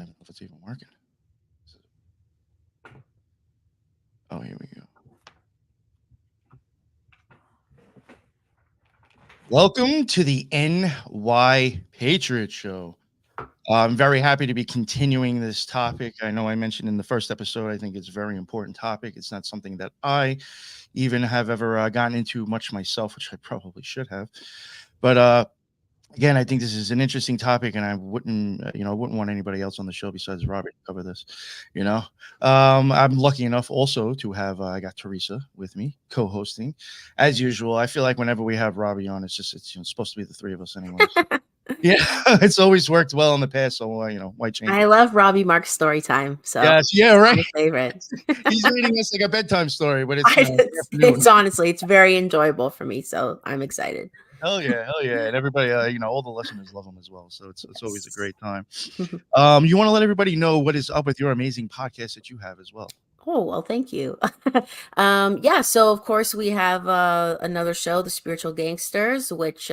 don't know if it's even working. Oh, here we go. Welcome to the NY Patriot Show. I'm very happy to be continuing this topic. I know I mentioned in the first episode, I think it's a very important topic. It's not something that I even have ever gotten into much myself, which I probably should have. But again, I think this is an interesting topic, and I wouldn't want anybody else on the show besides Robby to cover this. I'm lucky enough also to have I got Teresa with me co-hosting, as usual. I feel like whenever we have Robby on, it's supposed to be the three of us anyway. So. Yeah, it's always worked well in the past, so why change? I love Robby Marx story time. So yes, yeah, right. My favorite. He's reading us like a bedtime story, but it's honestly, it's very enjoyable for me. So I'm excited. Hell yeah. And everybody, all the listeners love him as well. So it's always a great time. You want to let everybody know what is up with your amazing podcast that you have as well. Oh, well, thank you. So of course we have another show, The Spiritual Gangsters, which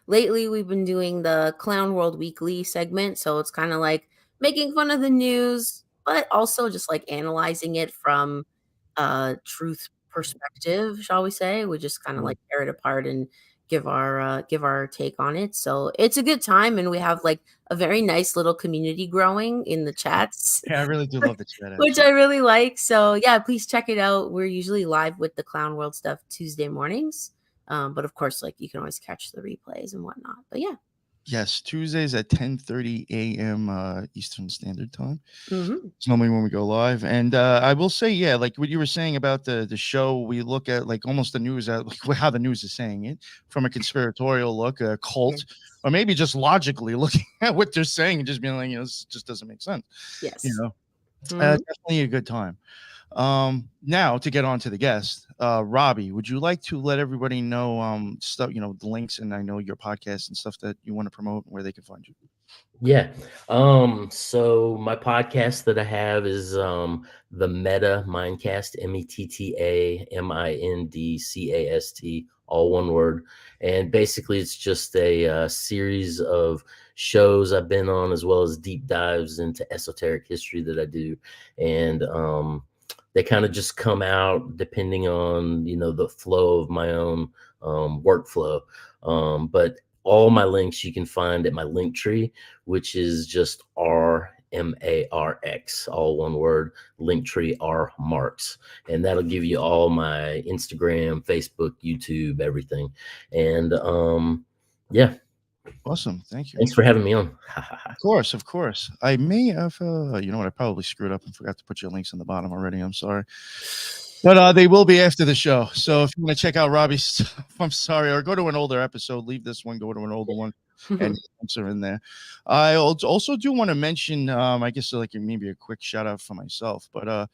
lately we've been doing the Clown World Weekly segment. So it's kind of like making fun of the news, but also just like analyzing it from truth perspective, shall we say. We just kind of like tear it apart and give our take on it. So it's a good time, and we have like a very nice little community growing in the chats. Yeah, I really do love the chat, which I really like. So yeah, please check it out. We're usually live with the Clown World stuff Tuesday mornings, but of course, like you can always catch the replays and whatnot. But yeah. Yes, Tuesdays at 10:30 a.m. Eastern Standard Time. Mm-hmm. It's normally when we go live. And I will say, yeah, like what you were saying about the show, we look at like almost the news, like how the news is saying it from a conspiratorial look, a cult, or maybe just logically looking at what they're saying and just being like, this just doesn't make sense. Yes. Definitely a good time. Now to get on to the guest, Robby, would you like to let everybody know stuff, the links, and I know your podcast and stuff that you want to promote and where they can find you? Yeah. So my podcast that I have is the MettaMindcast, METTAMINDCAST, all one word. And basically it's just a series of shows I've been on, as well as deep dives into esoteric history that I do. And they kind of just come out depending on, the flow of my own workflow. But all my links you can find at my link tree, which is just RMarx, all one word, Linktree RMarx. And that'll give you all my Instagram, Facebook, YouTube, everything. And yeah. Awesome. Thank you. Thanks for having me on. Of course. I may have, I probably screwed up and forgot to put your links on the bottom already. I'm sorry. But they will be after the show. So if you want to check out Robby's stuff, I'm sorry, or go to an older episode, leave this one, go to an older one, and links are in there. I also do want to mention, I guess like maybe a quick shout out for myself, but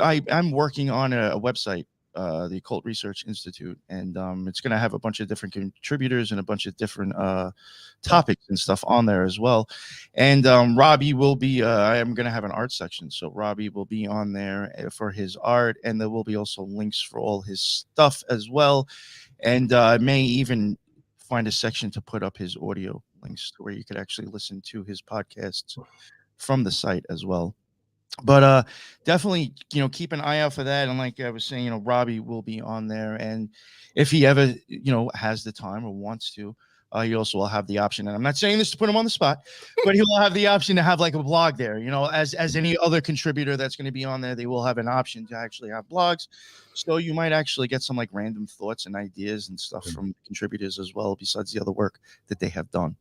I'm working on a website, the Occult Research Institute, and it's going to have a bunch of different contributors and a bunch of different topics and stuff on there as well. And Robby will be, I am going to have an art section, so Robby will be on there for his art, and there will be also links for all his stuff as well. And I may even find a section to put up his audio links to where you could actually listen to his podcasts from the site as well. But definitely, keep an eye out for that. And like I was saying, Robby will be on there. And if he ever, has the time or wants to, he also will have the option. And I'm not saying this to put him on the spot, but he will have the option to have like a blog there, as any other contributor that's going to be on there, they will have an option to actually have blogs. So you might actually get some like random thoughts and ideas and stuff from contributors as well, besides the other work that they have done.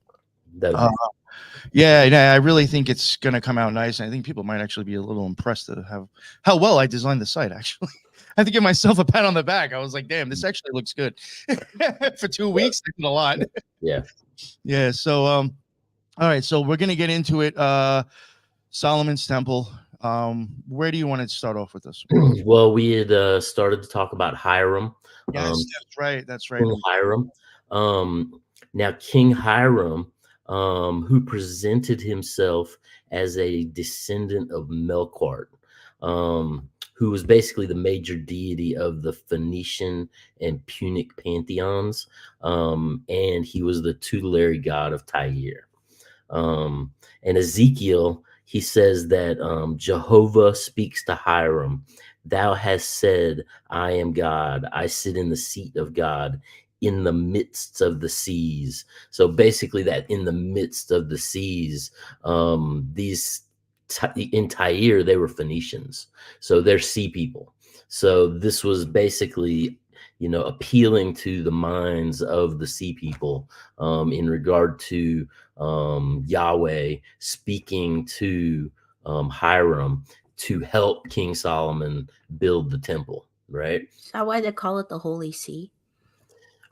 Yeah, I really think it's going to come out nice. And I think people might actually be a little impressed to have how well I designed the site, actually. I have to give myself a pat on the back. I was like, damn, this actually looks good. For 2 weeks, I did a lot. Yeah. So, all right. So we're going to get into it. Solomon's Temple. Where do you want to start off with this? Well, we had started to talk about Hiram. Yes, that's right. King Hiram. Now, King Hiram, who presented himself as a descendant of Melkart, who was basically the major deity of the Phoenician and Punic pantheons, and he was the tutelary god of Tyre. And Ezekiel, he says that Jehovah speaks to Hiram. Thou hast said, I am God. I sit in the seat of God in the midst of the seas. So basically that in the midst of the seas, these in Tyre, they were Phoenicians. So they're sea people. So this was basically, appealing to the minds of the sea people in regard to Yahweh speaking to Hiram to help King Solomon build the temple, right? Is that why they call it the Holy See?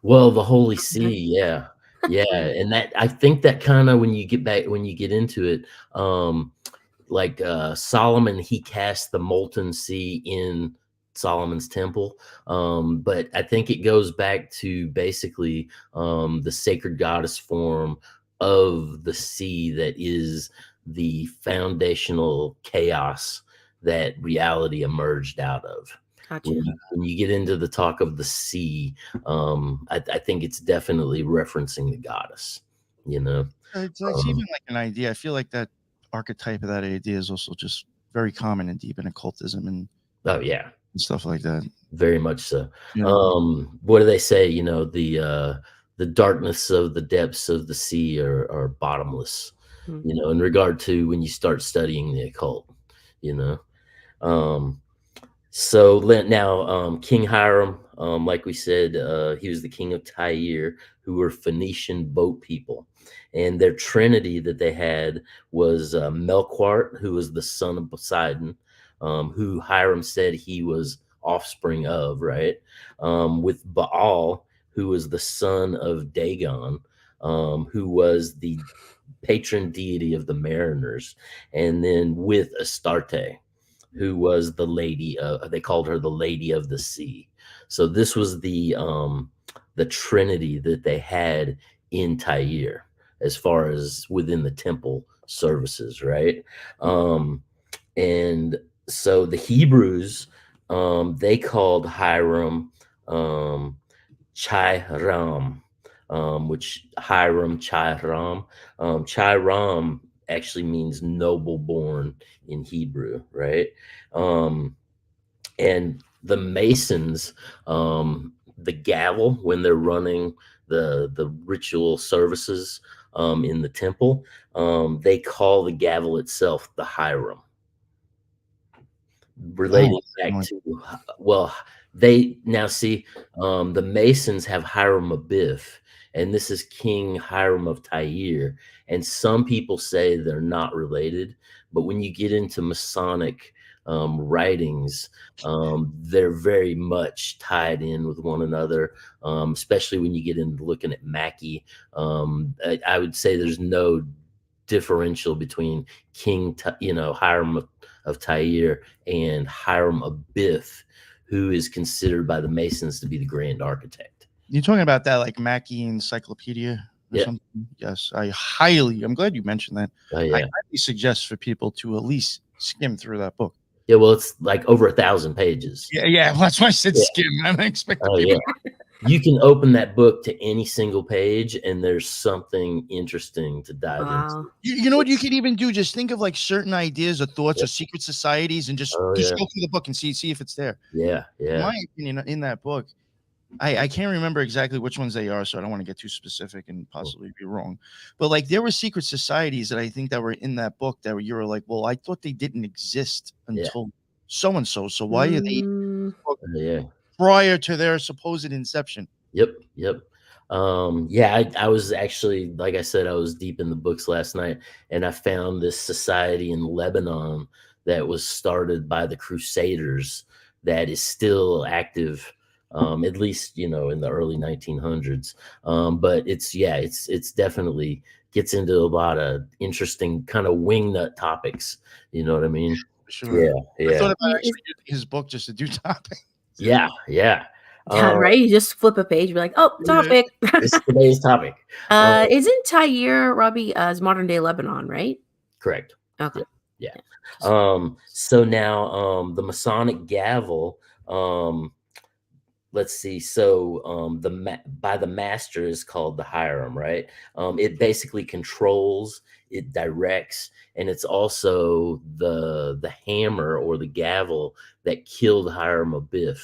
Well, the Holy See, yeah. Yeah. And that, I think that kind of, when you get into it, like Solomon, he cast the molten sea in Solomon's temple. But I think it goes back to basically the sacred goddess form of the sea that is the foundational chaos that reality emerged out of. Gotcha. When you get into the talk of the sea, I think it's definitely referencing the goddess, It's even like an idea. I feel like that archetype of that idea is also just very common and deep in occultism and oh yeah, and stuff like that. very much so. Yeah. What do they say? The darkness of the depths of the sea are bottomless. In regard to when you start studying the occult, So now King Hiram, like we said, he was the king of Tyre, who were Phoenician boat people. And their trinity that they had was Melquart, who was the son of Poseidon, who Hiram said he was offspring of, right? With Baal, who was the son of Dagon, who was the patron deity of the mariners. And then with Astarte, who was the lady they called her the Lady of the Sea. So this was the trinity that they had in Tyre as far as within the temple services, right? And so the Hebrews, they called Hiram Chiram, which Hiram Chiram. Chiram actually means noble born in Hebrew, right? And the Masons, the gavel, when they're running the ritual services in the temple, they call the gavel itself the Hiram, relating back to, well, they now see the Masons have Hiram Abiff, and this is King Hiram of Tyre. And some people say they're not related, but when you get into Masonic writings, they're very much tied in with one another, especially when you get into looking at Mackey. I would say there's no differential between Hiram of Tyre and Hiram Abiff, who is considered by the Masons to be the grand architect. You're talking about that like Mackey Encyclopedia or something? Yes, I'm glad you mentioned that. Oh, yeah. I highly suggest for people to at least skim through that book. Yeah, well, it's like over 1,000 pages. Yeah, well, that's why I said skim. I didn't expect Oh, yeah. You can open that book to any single page, and there's something interesting to dive into. You know what you could even do? Just think of like certain ideas or thoughts or secret societies, and just go through the book and see if it's there. Yeah. In my opinion, in that book, I can't remember exactly which ones they are, so I don't want to get too specific and possibly be wrong. But like there were secret societies that I think that were in that book that you were like, well, I thought they didn't exist until so and so. So why are they prior to their supposed inception? Yep. I was actually, like I said, I was deep in the books last night, and I found this society in Lebanon that was started by the Crusaders that is still active. At least, in the early 1900s. But it's definitely gets into a lot of interesting kind of wingnut topics. You know what I mean? Sure. Yeah. I thought about actually using his book just to do topics. Yeah. Right? You just flip a page, be like, oh, topic. This is today's topic. Isn't Tyre, Robby, as modern day Lebanon, right? Correct. Okay. Yeah. So now the Masonic gavel, let's see. So by the master is called the Hiram, right? It basically controls, it directs, and it's also the hammer or the gavel that killed Hiram Abiff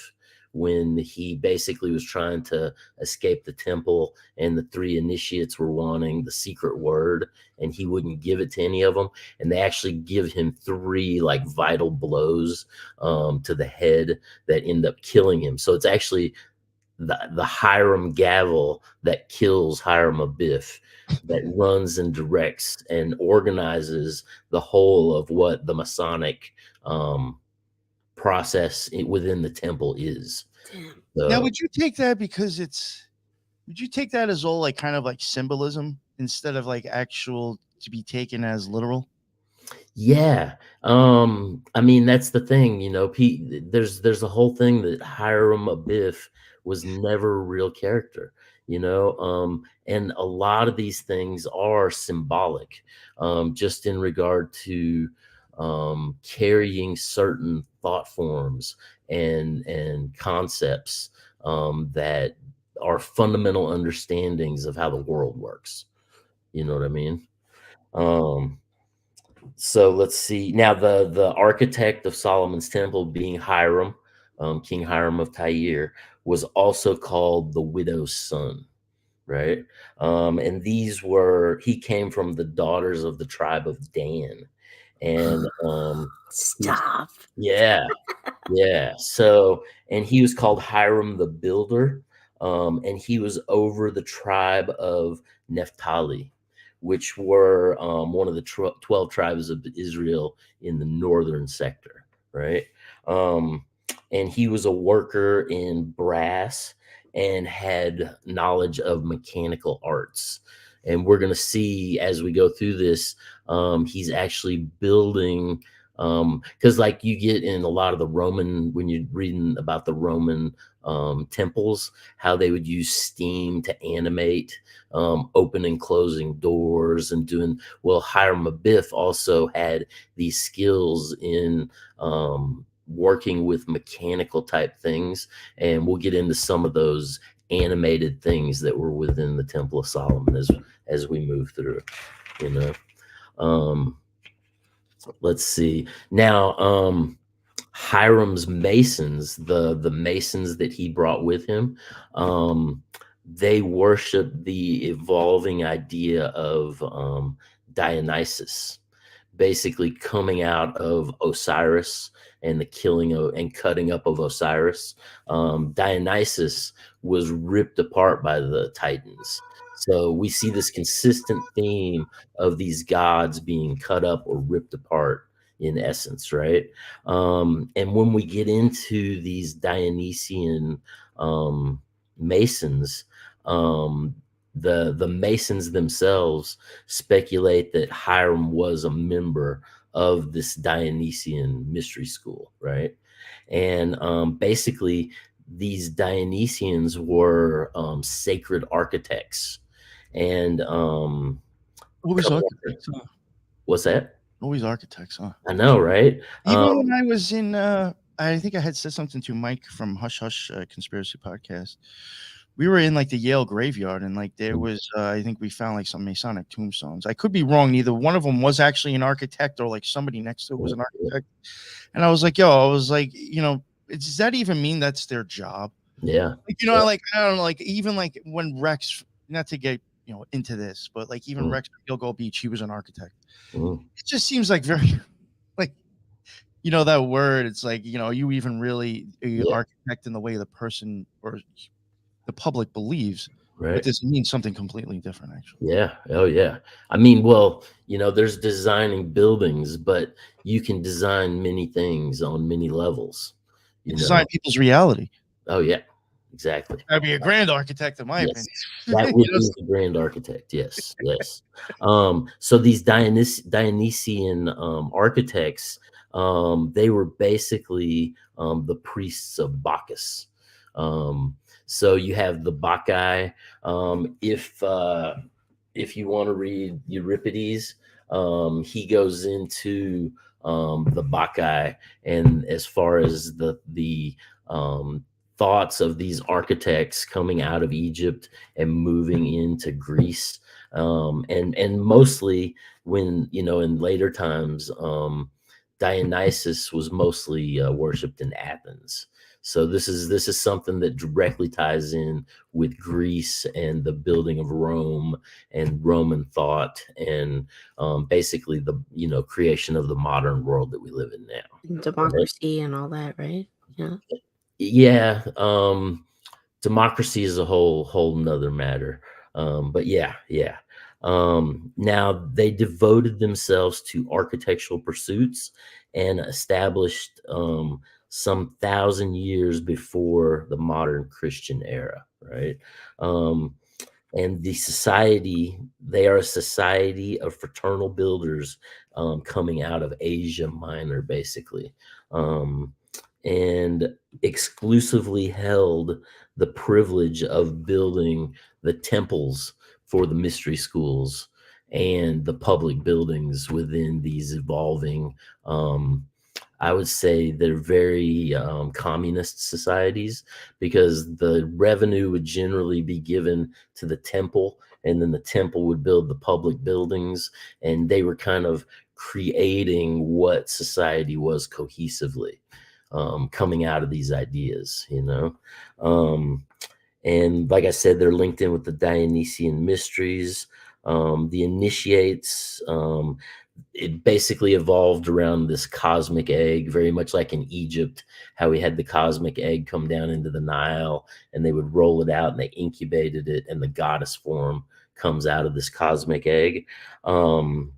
when he basically was trying to escape the temple, and the three initiates were wanting the secret word, and he wouldn't give it to any of them. And they actually give him 3 like vital blows to the head that end up killing him. So it's actually the Hiram gavel that kills Hiram Abiff, that runs and directs and organizes the whole of what the Masonic process within the temple is. Damn. Now, So, would you take that would you take that as all like kind of like symbolism instead of like actual to be taken as literal? yeah, I mean that's the thing, you know. There's a whole thing that Hiram Abiff was never a real character, you know, and a lot of these things are symbolic, just in regard to carrying certain thought forms and concepts that are fundamental understandings of how the world works. You know what I mean? Um, so let's see. Now, the architect of Solomon's temple, being Hiram, King Hiram of Tyre, was also called the widow's son, right? And he came from the daughters of the tribe of Dan, and Stop. yeah, yeah. So, and he was called Hiram the Builder, and he was over the tribe of Naphtali, which were one of the 12 tribes of Israel in the northern sector, right? Um, and he was a worker in brass and had knowledge of mechanical arts. And we're going to see as we go through this, he's actually building because like you get in a lot of the Roman, when you're reading about the Roman temples, how they would use steam to animate opening, closing doors and doing, well, Hiram Abiff also had these skills in working with mechanical type things, and we'll get into some of those animated things that were within the Temple of Solomon as we move through, you know. Let's see. Now, Hiram's masons, the masons that he brought with him, they worship the evolving idea of Dionysus, basically coming out of Osiris and the killing of and cutting up of Osiris. Dionysus was ripped apart by the Titans. So we see this consistent theme of these gods being cut up or ripped apart in essence, right? And when we get into these Dionysian masons, the masons themselves speculate that Hiram was a member of this Dionysian mystery school, right? And basically, these Dionysians were sacred architects. And Always architects, huh? what's that? Always architects, huh? I know, right? Even when I was in, I think I had said something to Mike from Hush Hush Conspiracy Podcast. We were in like the Yale graveyard, and like there was, I think we found like some Masonic tombstones. I could be wrong. Neither one of them was actually an architect, or like somebody next to it was an architect. And I was like, you know, does that even mean that's their job? Yeah. Like, you know, like, I don't know, like even like when Rex, not to get, you know, into this, but like even Rex from Gilgo Beach, he was an architect. It just seems like very, like, you know, that word, it's like, you know, are you even really an architect in the way the person or the public believes? Right. But this means something completely different, actually. Yeah. Oh, yeah. I mean, well, you know, there's designing buildings, but you can design many things on many levels. You design people's reality. Oh, yeah. Exactly. I'd be a grand architect, in my opinion. That would be the grand architect. Yes, yes. So these Dionysian architects, they were basically the priests of Bacchus. So you have the Bacchae. If you want to read Euripides, he goes into the Bacchae, and as far as the thoughts of these architects coming out of Egypt and moving into Greece. And mostly when, in later times, Dionysus was mostly worshipped in Athens. So this is something that directly ties in with Greece and the building of Rome and Roman thought and basically the creation of the modern world that we live in now. Democracy and all that, right? Yeah. Yeah. Democracy is a whole nother matter. But yeah. Now they devoted themselves to architectural pursuits and established some 1,000 years before the modern Christian era, right? And they are a society of fraternal builders coming out of Asia Minor, basically, and exclusively held the privilege of building the temples for the mystery schools and the public buildings within these evolving, I would say they're very communist societies, because the revenue would generally be given to the temple, and then the temple would build the public buildings, and they were kind of creating what society was cohesively, coming out of these ideas, and like I said, they're linked in with the Dionysian mysteries, the initiates. It basically evolved around this cosmic egg, very much like in Egypt, how we had the cosmic egg come down into the Nile and they would roll it out and they incubated it, and the goddess form comes out of this cosmic egg,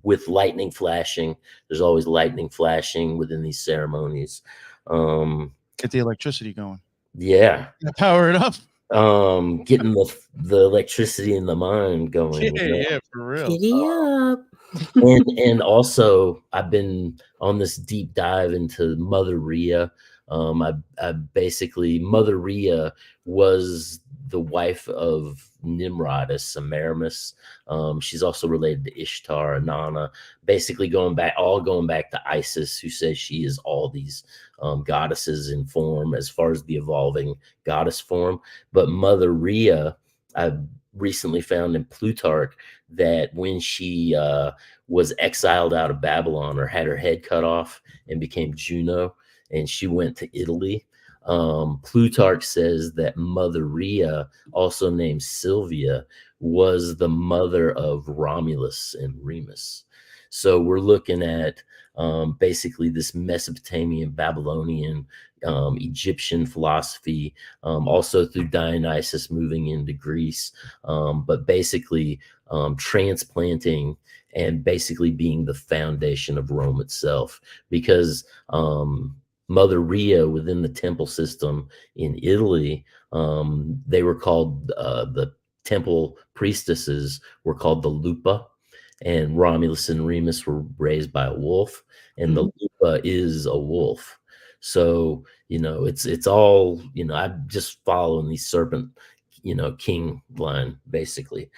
with lightning flashing. There's always lightning flashing within these ceremonies. Get the electricity going. Yeah. Power it up. Getting the electricity in the mind going. Yeah, for real. Giddy up. and also I've been on this deep dive into Mother Rhea. I basically, Mother Rhea was the wife of Nimrod as Semiramis. She's also related to Ishtar, Inanna, basically going back to Isis, who says she is all these goddesses in form as far as the evolving goddess form. But Mother Rhea, I've recently found in Plutarch that when she was exiled out of Babylon, or had her head cut off and became Juno, and she went to Italy, Plutarch says that Mother Rhea, also named Sylvia, was the mother of Romulus and Remus. So we're looking at basically this Mesopotamian, Babylonian, Egyptian philosophy, also through Dionysus moving into Greece, but basically transplanting and basically being the foundation of Rome itself, because Mother Rhea within the temple system in Italy, they were called, the temple priestesses were called the Lupa, and Romulus and Remus were raised by a wolf, and the Lupa is a wolf. So, it's all, I'm just following the serpent, king line, basically.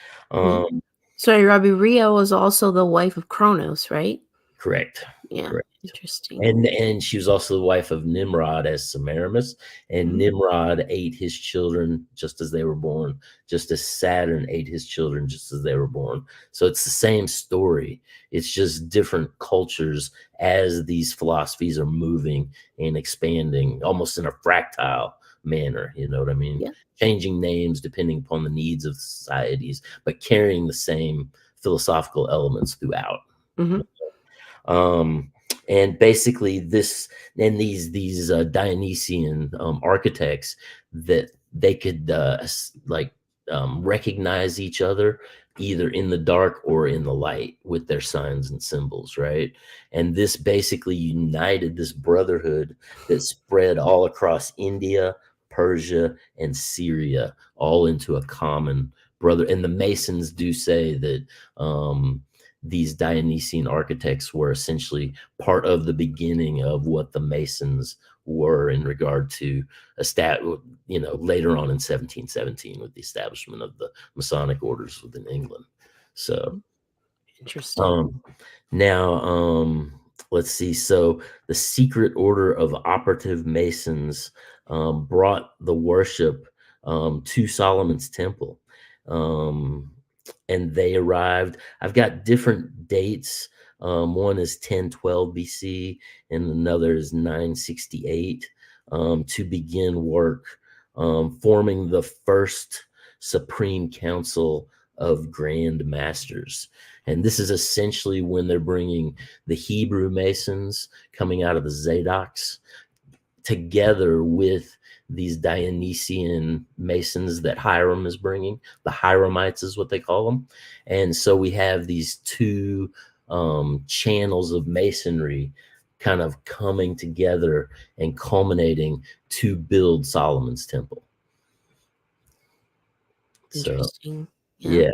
Sorry, Robby, Rhea was also the wife of Kronos, right? Correct. Yeah. Correct. Interesting. And she was also the wife of Nimrod as Semiramis, and Nimrod ate his children just as they were born, just as Saturn ate his children just as they were born. So it's the same story. It's just different cultures as these philosophies are moving and expanding almost in a fractile manner. You know what I mean? Yeah. Changing names depending upon the needs of societies, but carrying the same philosophical elements throughout. And basically these Dionysian architects, that they could recognize each other either in the dark or in the light with their signs and symbols, right? And this basically united this brotherhood that spread all across India, Persia, and Syria, all into a common brother. And the Masons do say that these Dionysian architects were essentially part of the beginning of what the Masons were in regard to later on in 1717 with the establishment of the Masonic orders within England. So interesting. let's see. So the Secret Order of Operative Masons brought the worship to Solomon's Temple. And they arrived. I've got different dates. One is 1012 BC and another is 968 to begin work, forming the first Supreme Council of Grand Masters. And this is essentially when they're bringing the Hebrew Masons coming out of the Zadoks together with these Dionysian Masons that Hiram is bringing. The Hiramites is what they call them. And so we have these two channels of Masonry kind of coming together and culminating to build Solomon's Temple. Interesting. So, yeah.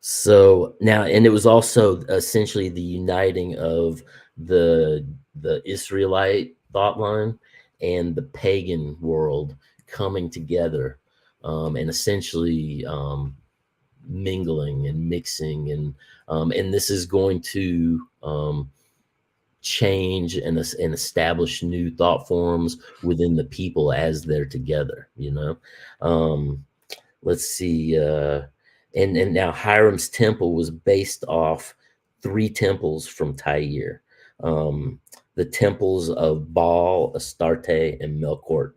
So now, and it was also essentially the uniting of the Israelite thought line and the pagan world coming together, and essentially mingling and mixing, and this is going to change and establish new thought forms within the people as they're together, you know. Let's see, and now Hiram's temple was based off 3 temples from Tyre, the temples of Baal, Astarte, and Melkort.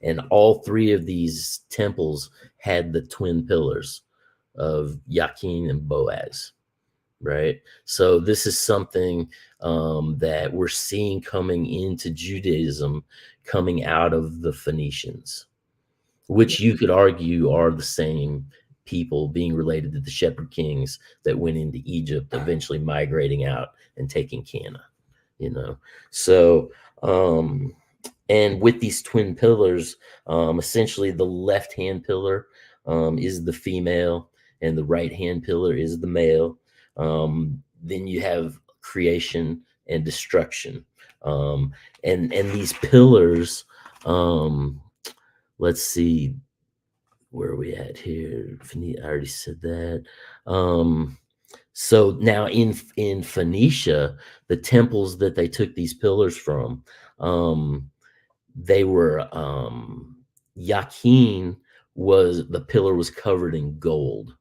And all 3 of these temples had the twin pillars of Yakin and Boaz, right? So this is something that we're seeing coming into Judaism, coming out of the Phoenicians, which you could argue are the same people being related to the shepherd kings that went into Egypt, eventually migrating out and taking Cana, you know. So, and with these twin pillars, essentially the left-hand pillar is the female and the right-hand pillar is the male. Then you have creation and destruction. And these pillars, let's see, where are we at here? I already said that. So now in Phoenicia, the temples that they took these pillars from, they were Yakin the pillar was covered in gold,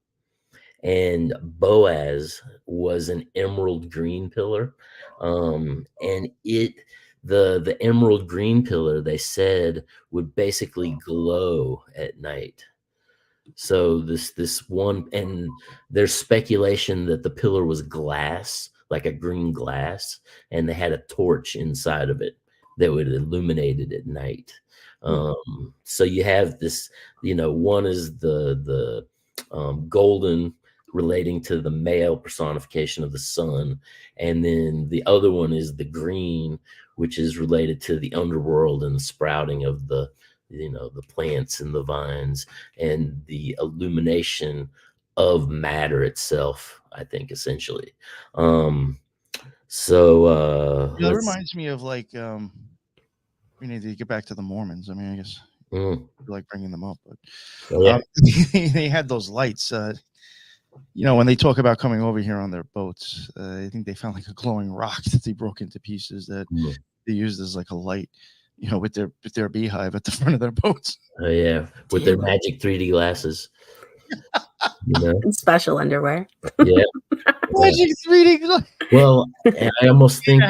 and Boaz was an emerald green pillar, and the emerald green pillar, they said, would basically glow at night. So this one, and there's speculation that the pillar was glass, like a green glass, and they had a torch inside of it that would illuminate it at night. So you have this, you know, one is the golden, relating to the male personification of the sun, and then the other one is the green, which is related to the underworld and the sprouting of the, you know, the plants and the vines and the illumination of matter itself, I think, essentially. So yeah, it reminds me of like we need to get back to the Mormons. I mean, I guess like bringing them up, but they had those lights. You know, when they talk about coming over here on their boats, I think they found like a glowing rock that they broke into pieces that they used as like a light, you know, with their beehive at the front of their boats. Oh yeah, with their magic 3D glasses, you know, and special underwear. Yeah, magic 3D glasses. Well, I almost think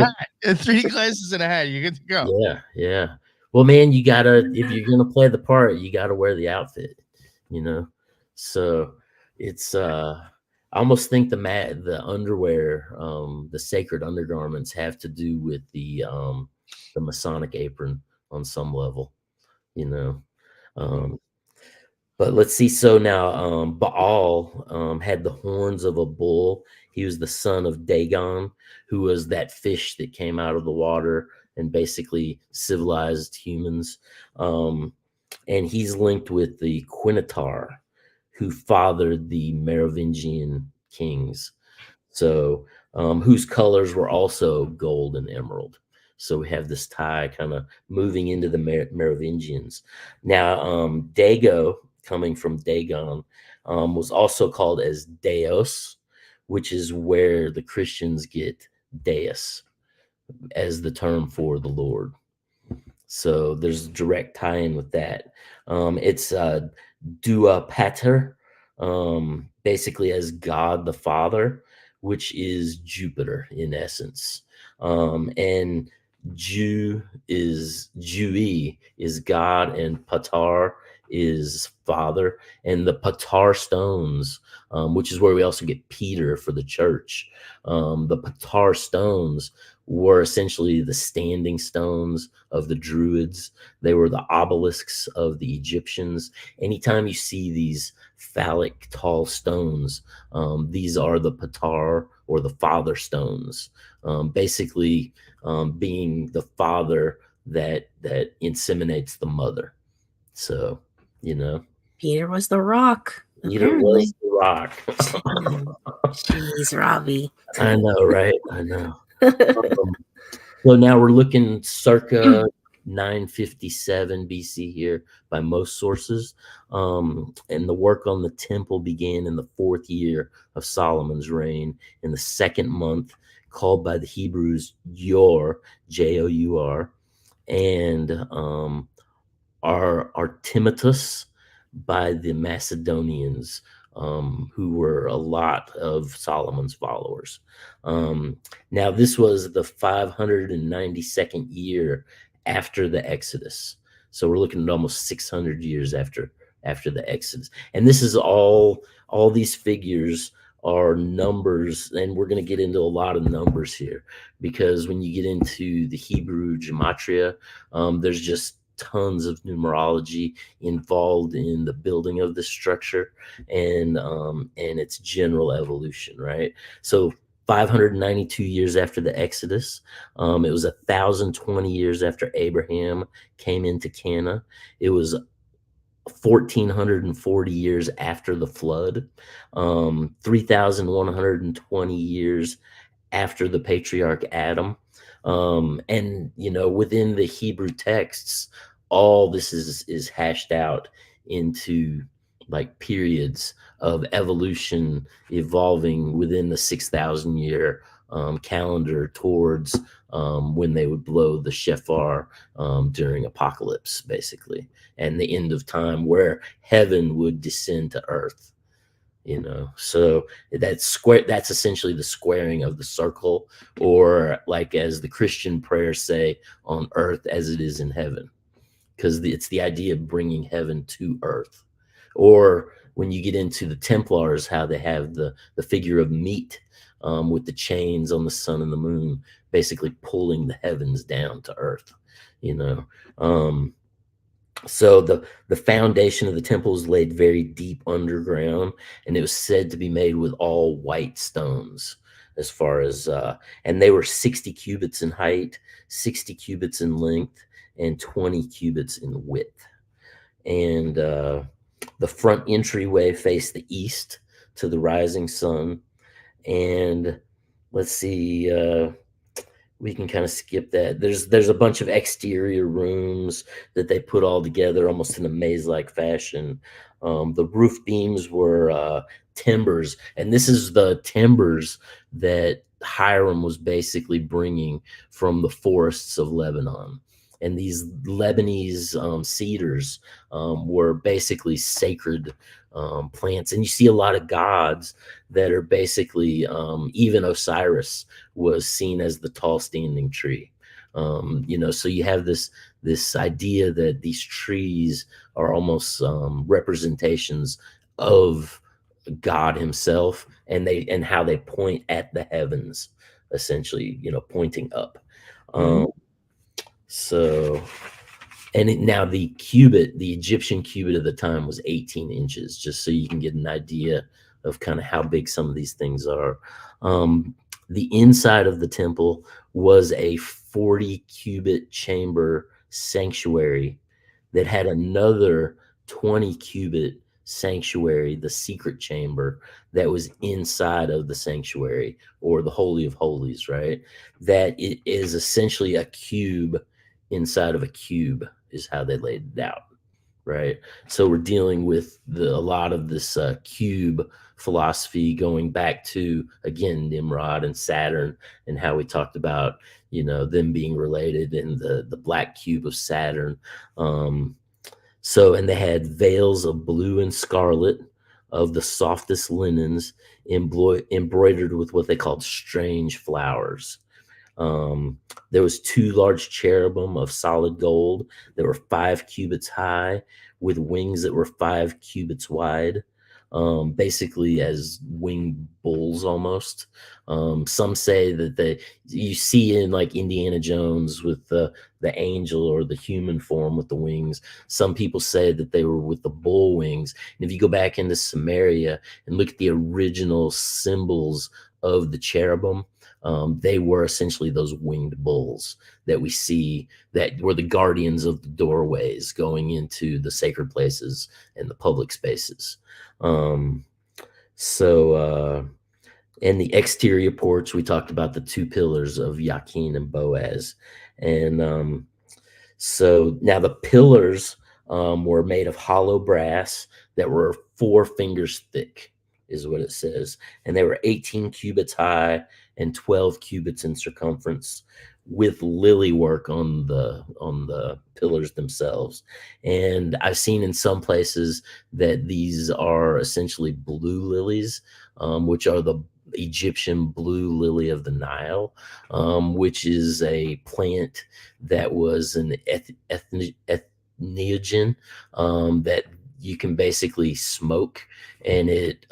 3D glasses and a hat, you're good to go. Yeah. Well, man, you gotta, if you're gonna play the part, you gotta wear the outfit, you know. So it's I almost think the underwear, the sacred undergarments, have to do with the Masonic apron on some level, you know. But let's see. So now Baal had the horns of a bull. He was the son of Dagon, who was that fish that came out of the water and basically civilized humans. And he's linked with the Quinatar, who fathered the Merovingian kings. So whose colors were also gold and emerald. So we have this tie kind of moving into the Merovingians. Now, Dago, coming from Dagon, was also called as Deos, which is where the Christians get Deus as the term for the Lord. So there's a direct tie-in with that. It's Dua Pater, basically as God the Father, which is Jupiter in essence. And Jewy is God, and Patar is Father. And the Patar stones, which is where we also get Peter for the church. The Patar stones were essentially the standing stones of the Druids. They were the obelisks of the Egyptians. Anytime you see these phallic tall stones, these are the Patar or the father stones, basically being the father that inseminates the mother. So, you know, Peter was the rock. Peter Apparently. was the rock. Jeez, Robby. I know, right? I know. So now we're looking circa 957 BC here by most sources. And the work on the temple began in the 4th year of Solomon's reign, in the 2nd month, called by the Hebrews Yor, Jour, and Artemitus by the Macedonians, who were a lot of Solomon's followers. Now, this was the 592nd year after the Exodus. So we're looking at almost 600 years after the Exodus. And this is all these figures are numbers, and we're going to get into a lot of numbers here, because when you get into the Hebrew gematria, there's just tons of numerology involved in the building of the structure and its general evolution, right? So 592 years after the Exodus, it was 1,020 years after Abraham came into Cana. It was 1,440 years after the flood, 3,120 years after the patriarch Adam. And, you know, within the Hebrew texts, all this is hashed out into like periods of evolution evolving within the 6,000 year calendar towards when they would blow the shofar during apocalypse, basically, and the end of time, where heaven would descend to earth. You know, so that's essentially the squaring of the circle, or like as the Christian prayers say, on earth as it is in heaven, because it's the idea of bringing heaven to earth. Or when you get into the Templars, how they have the figure of meat with the chains on the sun and the moon, basically pulling the heavens down to earth, you know. So the foundation of the temple was laid very deep underground, and it was said to be made with all white stones, as far as and they were 60 cubits in height, 60 cubits in length, and 20 cubits in width. And the front entryway faced the east to the rising sun. And let's see, we can kind of skip that. There's a bunch of exterior rooms that they put all together almost in a maze-like fashion. The roof beams were timbers, and this is the timbers that Hiram was basically bringing from the forests of Lebanon. And these Lebanese cedars were basically sacred plants. And you see a lot of gods that are basically, even Osiris was seen as the tall standing tree. You know, so you have this idea that these trees are almost representations of God himself, and how they point at the heavens, essentially, you know, pointing up. So, and now the cubit, the Egyptian cubit of the time, was 18 inches, just so you can get an idea of kind of how big some of these things are. The inside of the temple was a 40 cubit chamber sanctuary that had another 20 cubit sanctuary, the secret chamber, that was inside of the sanctuary, or the Holy of Holies, right? That it is essentially a cube inside of a cube, is how they laid it out. Right. So we're dealing with a lot of this cube philosophy going back to, again, Nimrod and Saturn, and how we talked about, them being related in the black cube of Saturn. And they had veils of blue and scarlet of the softest linens embroidered with what they called strange flowers. There was 2 large cherubim of solid gold that were 5 cubits high, with wings that were 5 cubits wide, basically as winged bulls almost. Some say that you see in like Indiana Jones with the angel or the human form with the wings. Some people say that they were with the bull wings. And if you go back into Samaria and look at the original symbols of the cherubim, they were essentially those winged bulls that we see that were the guardians of the doorways going into the sacred places and the public spaces. In the exterior porch, we talked about the 2 pillars of Yakin and Boaz. And so now the pillars were made of hollow brass that were 4 fingers thick, is what it says. And they were 18 cubits high and 12 cubits in circumference, with lily work on the pillars themselves. And I've seen in some places that these are essentially blue lilies, which are the Egyptian blue lily of the Nile, which is a plant that was an entheogen that you can basically smoke, and it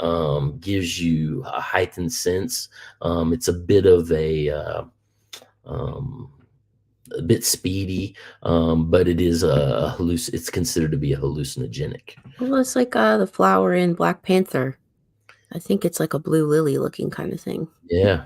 gives you a heightened sense. It's a bit of a bit speedy, but it is it's considered to be a hallucinogenic. Well, it's like the flower in Black Panther. I think it's like a blue lily looking kind of thing. Yeah.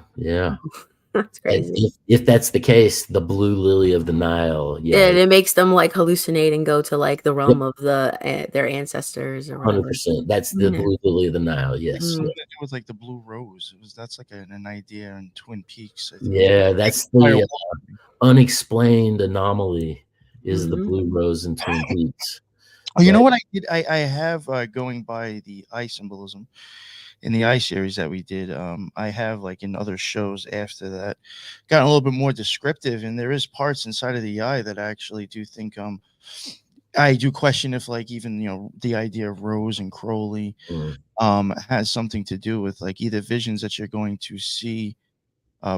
That's crazy. If that's the case, the blue lily of the Nile, Yeah, it makes them like hallucinate and go to like the realm of their ancestors or whatever. 100%. That's the blue lily of the Nile. Yes. What it was like the blue rose. That's like an idea in Twin Peaks. I think. Yeah, that's the unexplained anomaly is the blue rose in Twin Peaks. Oh, you know what I did? I have going by the eye symbolism in the eye series that we did. I have like in other shows after that gotten a little bit more descriptive, and there is parts inside of the eye that I actually do think I do question if like even the idea of Rose and Crowley has something to do with like either visions that you're going to see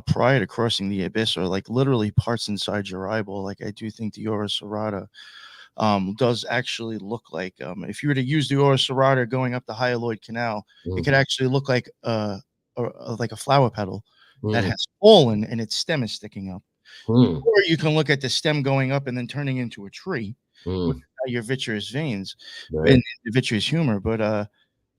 prior to crossing the abyss, or like literally parts inside your eyeball. Like I do think the Ora Serrata does actually look like if you were to use the Ora Serrata going up the hyaloid canal, it could actually look like a flower petal that has fallen and its stem is sticking up. Or you can look at the stem going up and then turning into a tree with your vitreous veins and the vitreous humor. But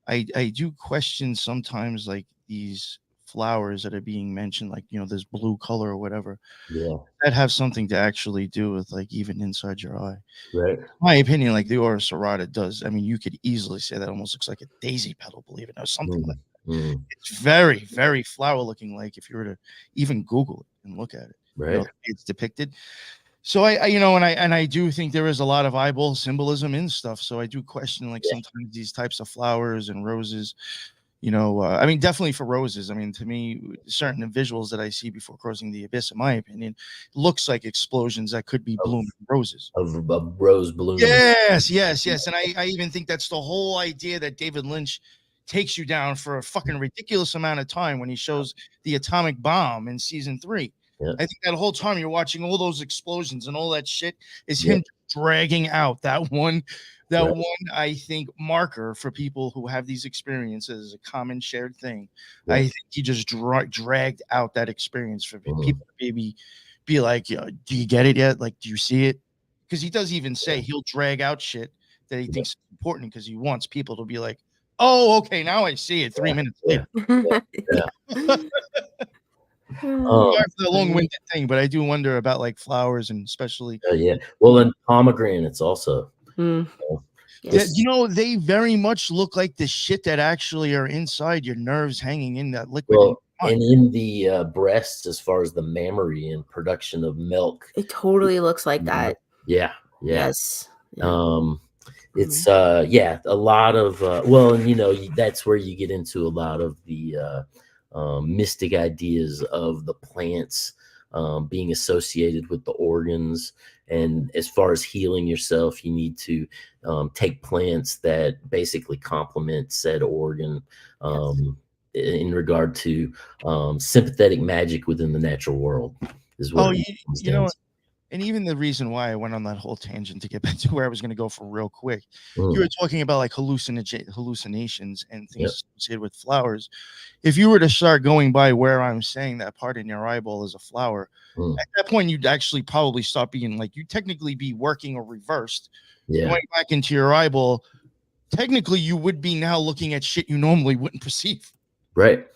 I do question sometimes like these flowers that are being mentioned, like this blue color or whatever, that have something to actually do with like even inside your eye. Right. In my opinion, like the Ora Serrata does. I mean, you could easily say that almost looks like a daisy petal, believe it or something like that. It's very, very flower looking. Like if you were to even Google it and look at it, right, it's depicted. So I do think there is a lot of eyeball symbolism in stuff. So I do question like sometimes these types of flowers and roses. I mean, definitely for roses. I mean, to me, certain visuals that I see before crossing the abyss, in my opinion, looks like explosions that could be blooming roses. Of rose blooming. Yes. And I even think that's the whole idea that David Lynch takes you down for a fucking ridiculous amount of time when he shows the atomic bomb in season 3. Yeah. I think that whole time you're watching all those explosions and all that shit is him dragging out that one, I think, marker for people who have these experiences, a common shared thing. Yeah. I think he just dragged out that experience for people to maybe be like, do you get it yet? Like, do you see it? Because he does even say he'll drag out shit that he thinks is important because he wants people to be like, oh, okay, now I see it 3 minutes later. Sorry for the long-winded thing, but I do wonder about like flowers and especially. Well, and pomegranates also. They very much look like the shit that actually are inside your nerves, hanging in that liquid. Well, and in the breasts, as far as the mammary and production of milk, it totally looks like that. Yeah. Yes. It's yeah, a lot of well, and that's where you get into a lot of the mystic ideas of the plants being associated with the organs. And as far as healing yourself, you need to take plants that basically complement said organ, in regard to sympathetic magic within the natural world is what it comes you down know, to. and even the reason why I went on that whole tangent to get back to where I was going to go for real quick, you Mm, were talking about like hallucinations and yep. things associated with flowers. If you were to start going by where I'm saying that part in your eyeball is a flower, Mm, at that point you'd actually probably stop being like, you technically be working or reversed, yeah. going back into your eyeball. Technically, you would be now looking at shit you normally wouldn't perceive. Right.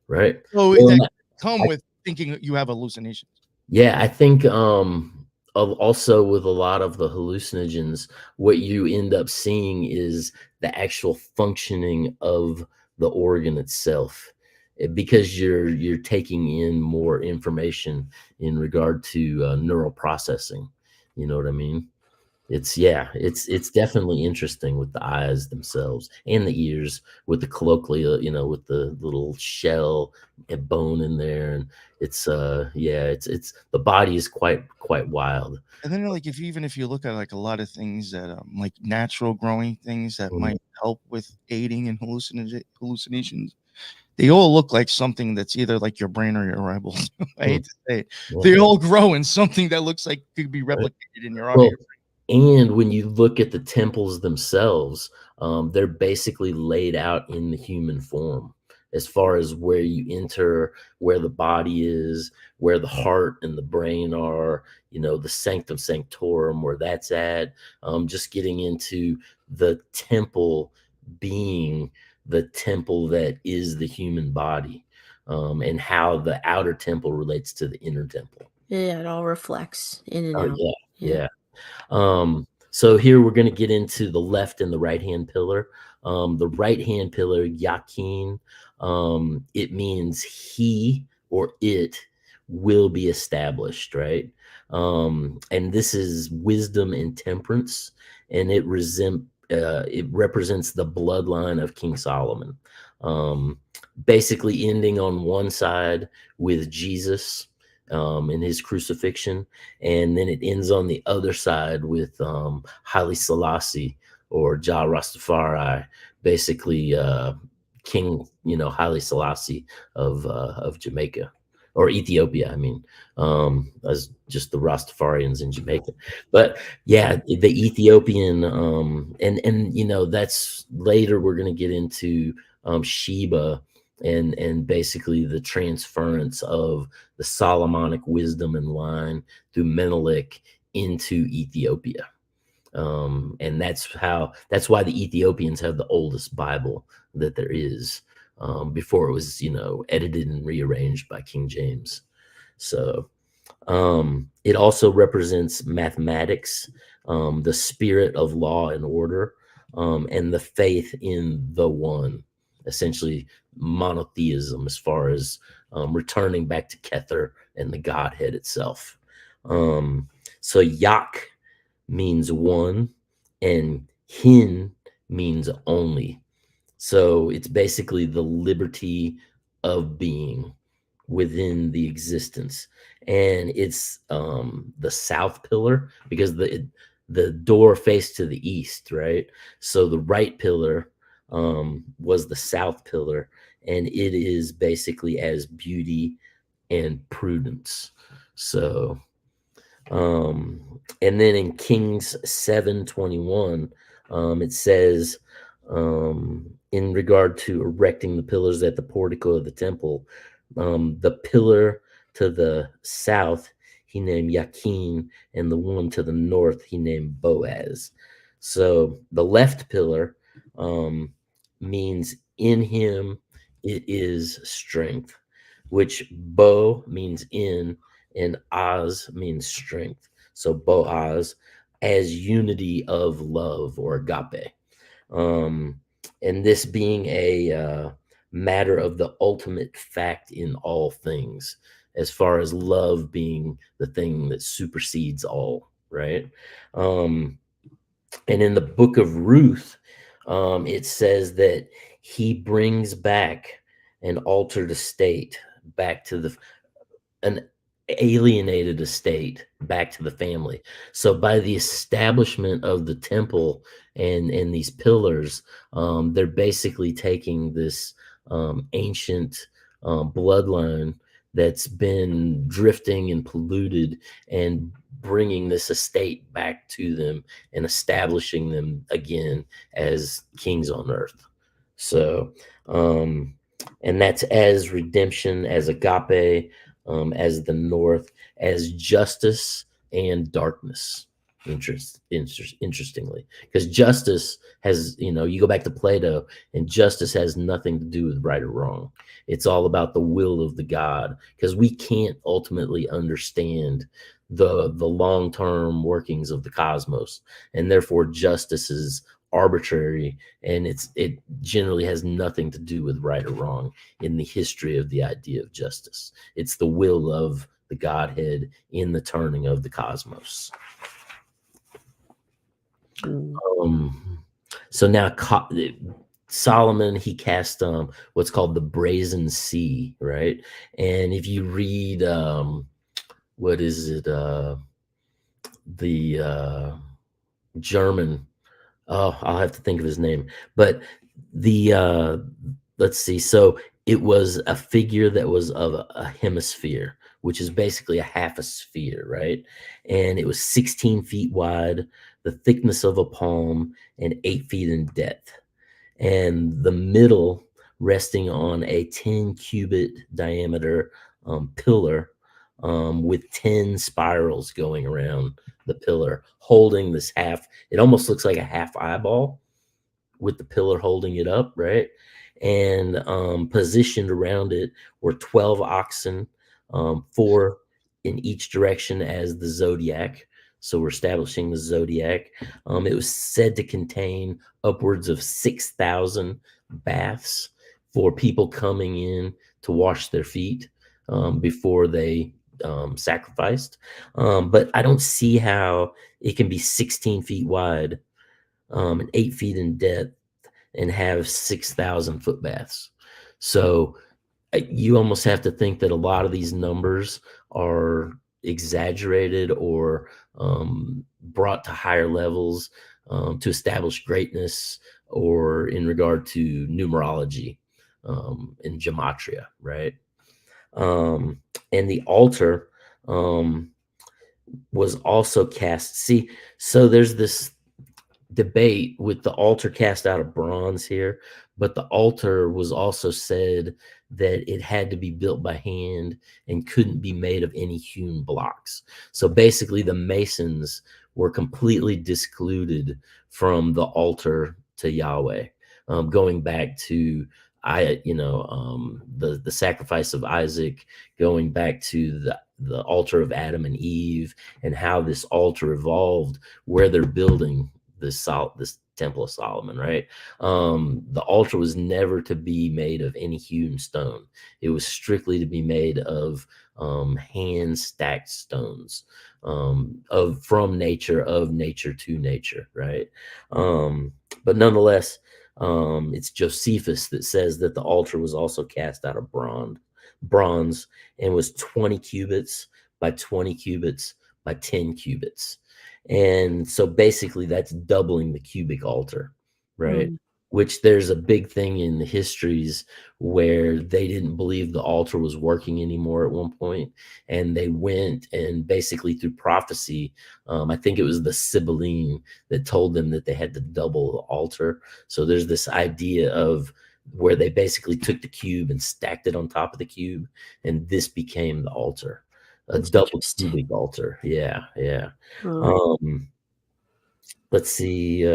Right. So Well, that come with thinking you have hallucinations. yeah, I think also with a lot of the hallucinogens, what you end up seeing is the actual functioning of the organ itself, because you're taking in more information in regard to neural processing. You know what I mean? It's definitely interesting with the eyes themselves and the ears with the colloquial, with the little shell and bone in there, and it's the body is quite wild. And then, like, if you look at like a lot of things that like natural growing things that might help with aiding in hallucinations, they all look like something that's either like your brain or your eyeballs. I hate to say it. Yeah. They all grow in something that looks like could be replicated in your Well, brain. and when you look at the temples themselves, they're basically laid out in the human form as far as where you enter, where the body is, where the heart and the brain are, the sanctum sanctorum, where that's at. Just getting into the temple being the temple that is the human body, and how the outer temple relates to the inner temple. Yeah, it all reflects in and Oh, out. yeah. So here we're going to get into the left and the right hand pillar. The right hand pillar, yakin, it means he or it will be established, right? And this is wisdom and temperance, and it represents the bloodline of King Solomon. Basically ending on one side with Jesus in his crucifixion, and then it ends on the other side with Haile Selassie, or Jah Rastafari, basically King, Haile Selassie of Jamaica, or Ethiopia. I mean, as just the Rastafarians in Jamaica. But yeah, the Ethiopian, and that's later we're going to get into Sheba, and basically the transference of the Solomonic wisdom and line through Menelik into Ethiopia. And that's why the Ethiopians have the oldest Bible that there is, before it was, edited and rearranged by King James. So it also represents mathematics, the spirit of law and order, and the faith in the one, essentially monotheism, as far as returning back to Kether and the Godhead itself. So Yak means one, and Hin means only. So it's basically the liberty of being within the existence. And it's the south pillar, because the door faced to the east, right? So the right pillar was the south pillar, and it is basically as beauty and prudence. So and then in Kings 7:21, it says, in regard to erecting the pillars at the portico of the temple, the pillar to the south he named Yakin, and the one to the north he named Boaz. So the left pillar means in him it is strength, which Bo means in, and Az means strength. So Boaz as unity of love, or agape. And this being a matter of the ultimate fact in all things, as far as love being the thing that supersedes all, right? And in the book of Ruth, it says that he brings back an altered estate back to an alienated estate back to the family. So by the establishment of the temple and these pillars, they're basically taking this ancient bloodline that's been drifting and polluted and bringing this estate back to them and establishing them again as kings on earth. So and that's as redemption, as agape, as the north, as justice and darkness. Interestingly, because justice has, you go back to Plato, and justice has nothing to do with right or wrong. It's all about the will of the God, because we can't ultimately understand the long-term workings of the cosmos, and therefore justice is arbitrary, and it generally has nothing to do with right or wrong in the history of the idea of justice. It's the will of the Godhead in the turning of the cosmos. So now Solomon, he cast what's called the Brazen Sea, right? And if you read what is it, the German, I'll have to think of his name, but the let's see, so it was a figure that was of a hemisphere, which is basically a half a sphere, right? And it was 16 feet wide, the thickness of a palm, and 8 feet in depth. And the middle resting on a 10 cubit diameter pillar with 10 spirals going around the pillar, holding this half. It almost looks like a half eyeball with the pillar holding it up, right? And positioned around it were 12 oxen, 4 in each direction as the zodiac. So we're establishing the zodiac. It was said to contain upwards of 6,000 baths for people coming in to wash their feet before they sacrificed. But I don't see how it can be 16 feet wide and 8 feet in depth and have 6,000 foot baths. So you almost have to think that a lot of these numbers are exaggerated or brought to higher levels to establish greatness, or in regard to numerology and gematria, right? And the altar was also cast. See, so there's this debate with the altar cast out of bronze here, but the altar was also said that it had to be built by hand and couldn't be made of any hewn blocks. So basically the Masons were completely discluded from the altar to Yahweh, going back to the sacrifice of Isaac, going back to the altar of Adam and Eve, and how this altar evolved, where they're building this Temple of Solomon, right? The altar was never to be made of any hewn stone. It was strictly to be made of hand stacked stones, from nature, of nature to nature, right? But nonetheless, it's Josephus that says that the altar was also cast out of bronze and was 20 cubits by 20 cubits by 10 cubits. And so basically that's doubling the cubic altar, right? Which there's a big thing in the histories where they didn't believe the altar was working anymore at one point, and they went and basically through prophecy, I think it was the Sibylline that told them that they had to double the altar. So there's this idea of where they basically took the cube and stacked it on top of the cube, and this became the altar. A double cubic altar. Yeah. Let's see.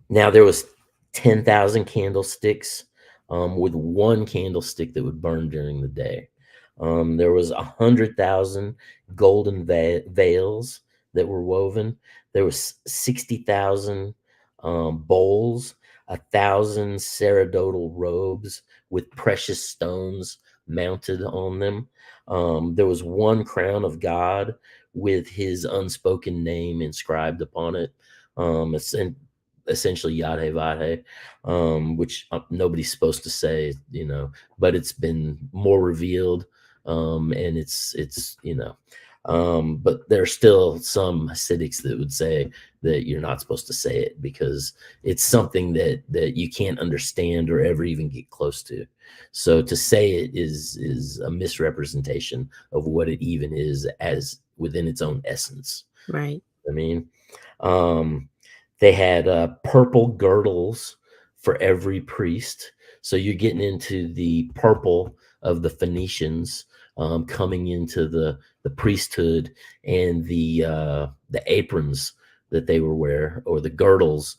Now there was 10,000 candlesticks, with one candlestick that would burn during the day. There was 100,000 golden veils that were woven. There was 60,000 bowls, 1,000 sacerdotal robes with precious stones mounted on them. There was one crown of God with his unspoken name inscribed upon it. It's essentially Yahweh Vade, which nobody's supposed to say, but it's been more revealed, and it's but there are still some Hasidics that would say that you're not supposed to say it because it's something that you can't understand or ever even get close to. So to say it is a misrepresentation of what it even is as within its own essence. Right. I mean, they had purple girdles for every priest. So you're getting into the purple of the Phoenicians coming into the priesthood, and the aprons that they were wear, or the girdles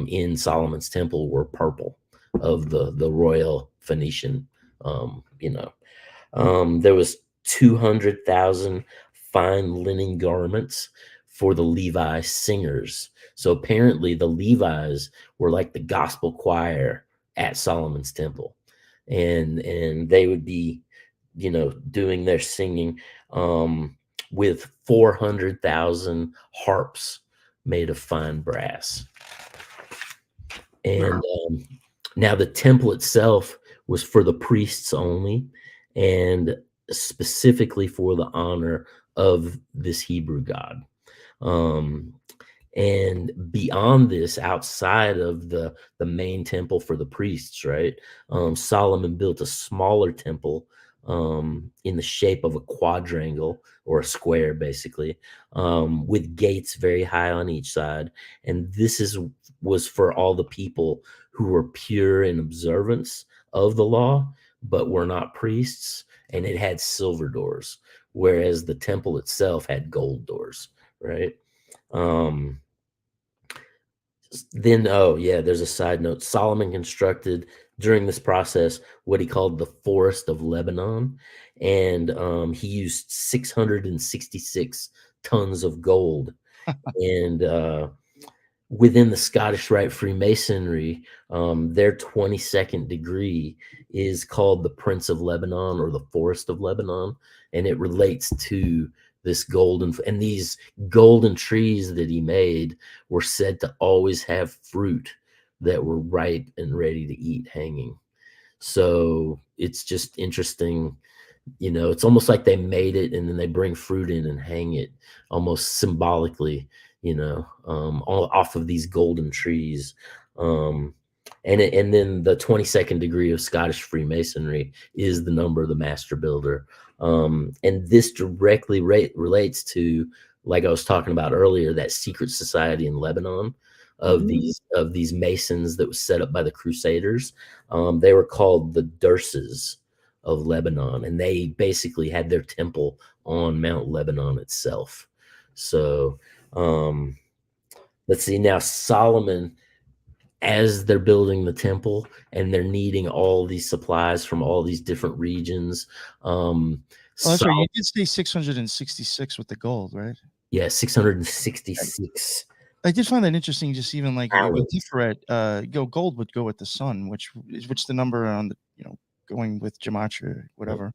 in Solomon's temple, were purple of the royal Phoenician. There was 200,000 fine linen garments for the Levi singers. So apparently the Levi's were like the gospel choir at Solomon's temple, and they would be doing their singing with 400,000 harps made of fine brass. And now the temple itself was for the priests only, and specifically for the honor of this Hebrew god. And beyond this, outside of the main temple for the priests, right, Solomon built a smaller temple in the shape of a quadrangle, or a square, basically, with gates very high on each side. And this was for all the people who were pure in observance of the law, but were not priests. And it had silver doors, whereas the temple itself had gold doors, right? Then, there's a side note. Solomon constructed during this process what he called the Forest of Lebanon, and he used 666 tons of gold. And within the Scottish Rite Freemasonry, their 22nd degree is called the Prince of Lebanon, or the Forest of Lebanon, and it relates to this and these golden trees that he made were said to always have fruit that were ripe and ready to eat hanging. So it's just interesting. It's almost like they made it and then they bring fruit in and hang it almost symbolically, all off of these golden trees. And then the 22nd degree of Scottish Freemasonry is the number of the master builder. And this directly relates to, like I was talking about earlier, that secret society in Lebanon of these Masons that was set up by the Crusaders. They were called the Derses of Lebanon, and they basically had their temple on Mount Lebanon itself. So let's see, now Solomon, as they're building the temple and they're needing all these supplies from all these different regions. That's right. You did say 666 with the gold, right? Yeah, 666. I did find that interesting. Just even like gold would go with the sun, which the number on the going with gematria, whatever,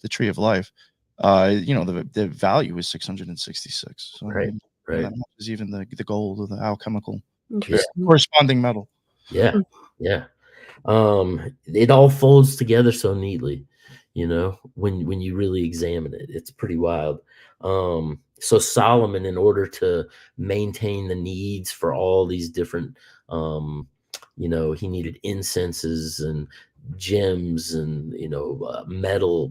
the tree of life. The value is 666. So right. That is even the gold or the alchemical Interesting. corresponding metal. Yeah. It all folds together so neatly, when you really examine it. It's pretty wild. So Solomon, in order to maintain the needs for all these different, he needed incenses and gems and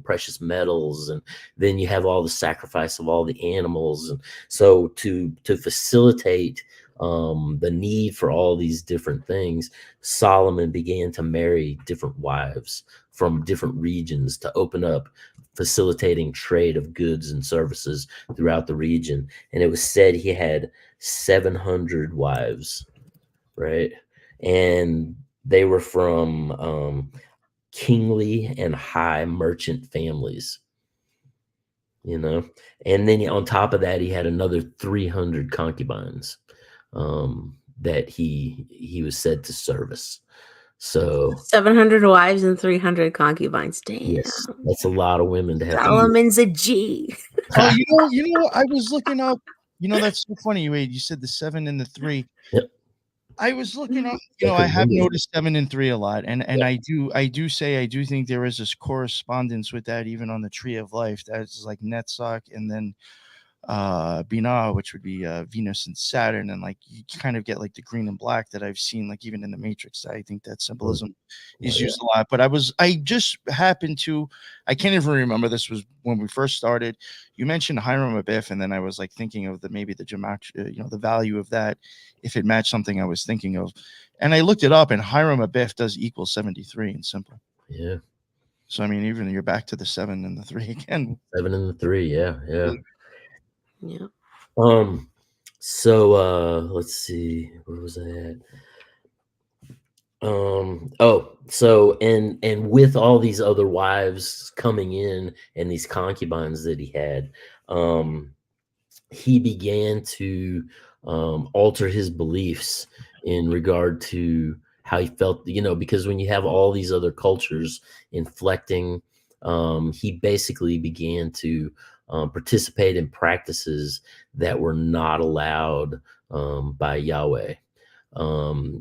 precious metals, and then you have all the sacrifice of all the animals. And so to facilitate the need for all these different things, Solomon began to marry different wives from different regions to open up, facilitating trade of goods and services throughout the region. And it was said he had 700 wives, right? And they were from kingly and high merchant families, and then on top of that, he had another 300 concubines that he was said to service. So 700 wives and 300 concubines. Damn. Yes, that's a lot of women to have. Solomon's a G. Oh, you know, I was looking up You know, that's so funny. You said the 7 and the 3. Yep. I was looking up, I I have remember. noticed 7 and 3 a lot, and Yeah. I do think there is this correspondence with that even on the Tree of Life. That's like Netzach, and then Binah, which would be Venus and Saturn, and like you kind of get like the green and black that I've seen, like even in the Matrix. I think that symbolism is used a lot. But I just happened to, I can't even remember. This was when we first started. You mentioned Hiram Abiff, and then I was like thinking of maybe the geometry, the value of that, if it matched something I was thinking of, and I looked it up, and Hiram Abiff does equal 73 in simple. Yeah. So I mean, even you're back to the 7 and the 3 again. 7 and the 3. Yeah. Yeah. So let's see, where was I at? So and with all these other wives coming in and these concubines that he had, he began to alter his beliefs in regard to how he felt, because when you have all these other cultures inflecting, he basically began to participate in practices that were not allowed by Yahweh.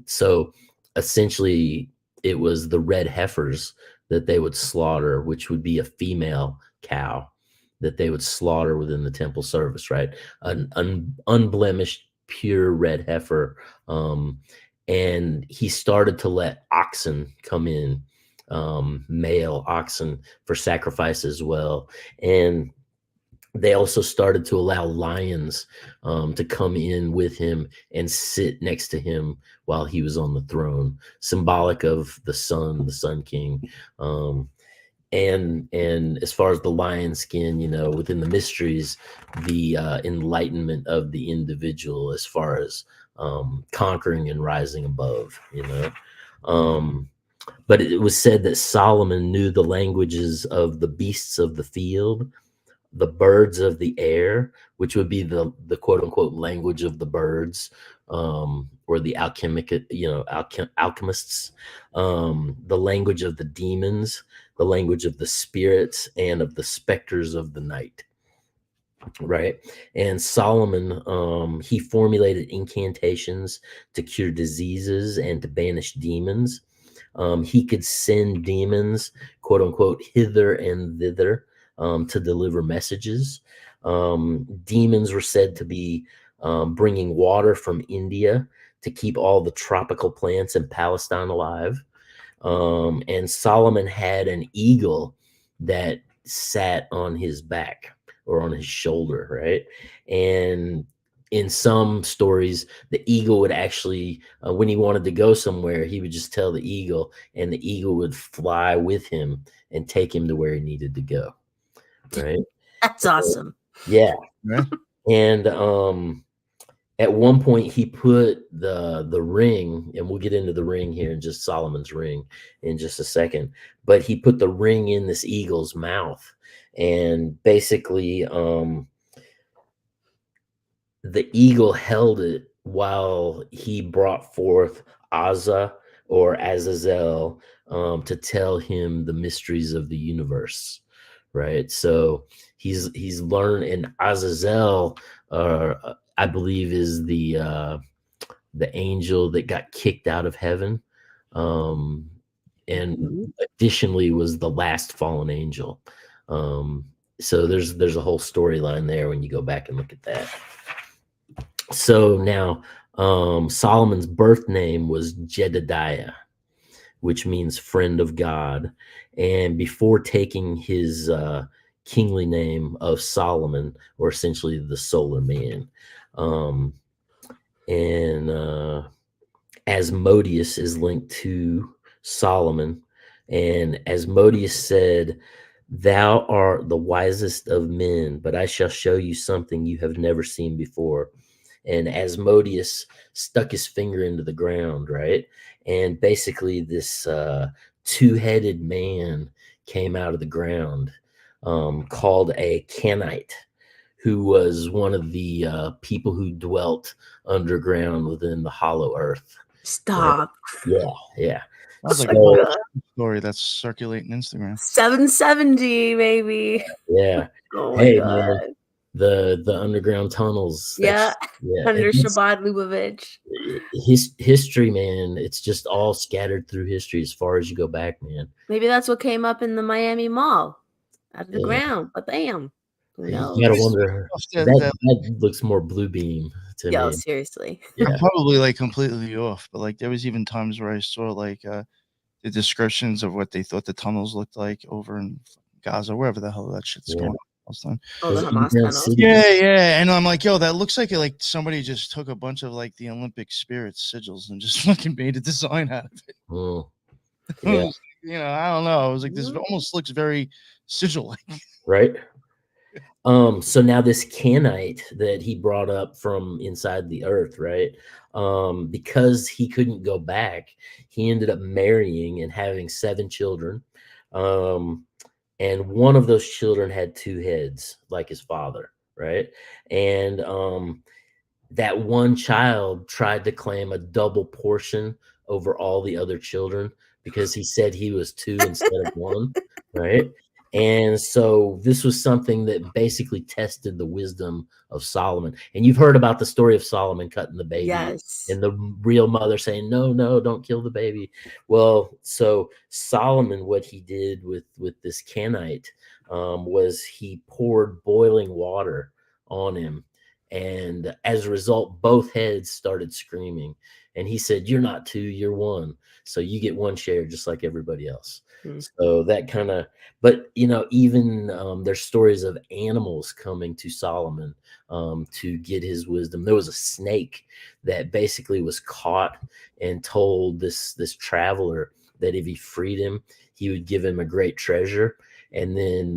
So essentially, it was the red heifers that they would slaughter, which would be a female cow that they would slaughter within the temple service, right? An unblemished, pure red heifer. And he started to let oxen come in, male oxen for sacrifice as well. And they also started to allow lions to come in with him and sit next to him while he was on the throne, symbolic of the Sun King. And as far as the lion skin, within the mysteries, the enlightenment of the individual as far as conquering and rising above, but it was said that Solomon knew the languages of the beasts of the field, the birds of the air, which would be the quote unquote language of the birds, or the alchemists, the language of the demons, the language of the spirits, and of the specters of the night. Right. And Solomon, he formulated incantations to cure diseases and to banish demons. He could send demons, quote unquote, hither and thither, to deliver messages. Demons were said to be bringing water from India to keep all the tropical plants in Palestine alive. And Solomon had an eagle that sat on his back or on his shoulder, right? And in some stories, the eagle would actually, when he wanted to go somewhere, he would just tell the eagle, and the eagle would fly with him and take him to where he needed to go. Right. That's awesome. Yeah. Right. And at one point he put the ring, and we'll get into the ring here in just Solomon's ring in just a second, but he put the ring in this eagle's mouth, and basically the eagle held it while he brought forth Azza or Azazel to tell him the mysteries of the universe. Right. So he's learned, and Azazel, I believe, is the angel that got kicked out of heaven, and additionally was the last fallen angel. So there's a whole storyline there when you go back and look at that. So now Solomon's birth name was Jedediah, which means friend of God. And before taking his kingly name of Solomon, or essentially the solar man, and Asmodeus is linked to Solomon. And Asmodeus said, "Thou art the wisest of men, but I shall show you something you have never seen before." And Asmodeus stuck his finger into the ground, right? And basically this two-headed man came out of the ground, called a Canite, who was one of the people who dwelt underground within the hollow earth. Stop. Right? Yeah. Sounds like So, a story that's circulating Instagram. 770, baby. Yeah. Oh my Hey, God. man. the underground tunnels. Yeah, Yeah, under and that's Shabbat Lubavitch. history, man. It's just all scattered through history as far as you go back, man. Maybe that's what came up in the Miami Mall out of the Yeah. ground. But bam, who You knows? gotta wonder. That looks more Blue Beam to Yo, me. seriously. Yeah. I'm probably like completely off, but like there was even times where I saw like the descriptions of what they thought the tunnels looked like over in Gaza, wherever the hell that shit's going on. Oh, the Those Hamas underground tunnels. cities. Yeah, and I'm like, yo, that looks like somebody just took a bunch of like the Olympic spirits sigils and just fucking made a design out of it. Oh, It yeah. was, I don't know. I was like, this almost looks very sigil-like. Right. So now this Canite that he brought up from inside the earth, right? Because he couldn't go back, he ended up marrying and having 7 children. And one of those children had 2 heads, like his father, right? And that one child tried to claim a double portion over all the other children because he said he was 2 instead of 1, right? And so this was something that basically tested the wisdom of Solomon. And you've heard about the story of Solomon cutting the baby. Yes. And the real mother saying, no, don't kill the baby. Well, so Solomon, what he did with this Canite was he poured boiling water on him. And as a result, both heads started screaming. And he said, you're not 2, you're 1. So you get 1 share just like everybody else. So that kind of, but even there's stories of animals coming to Solomon to get his wisdom. There was a snake that basically was caught and told this traveler that if he freed him, he would give him a great treasure. And then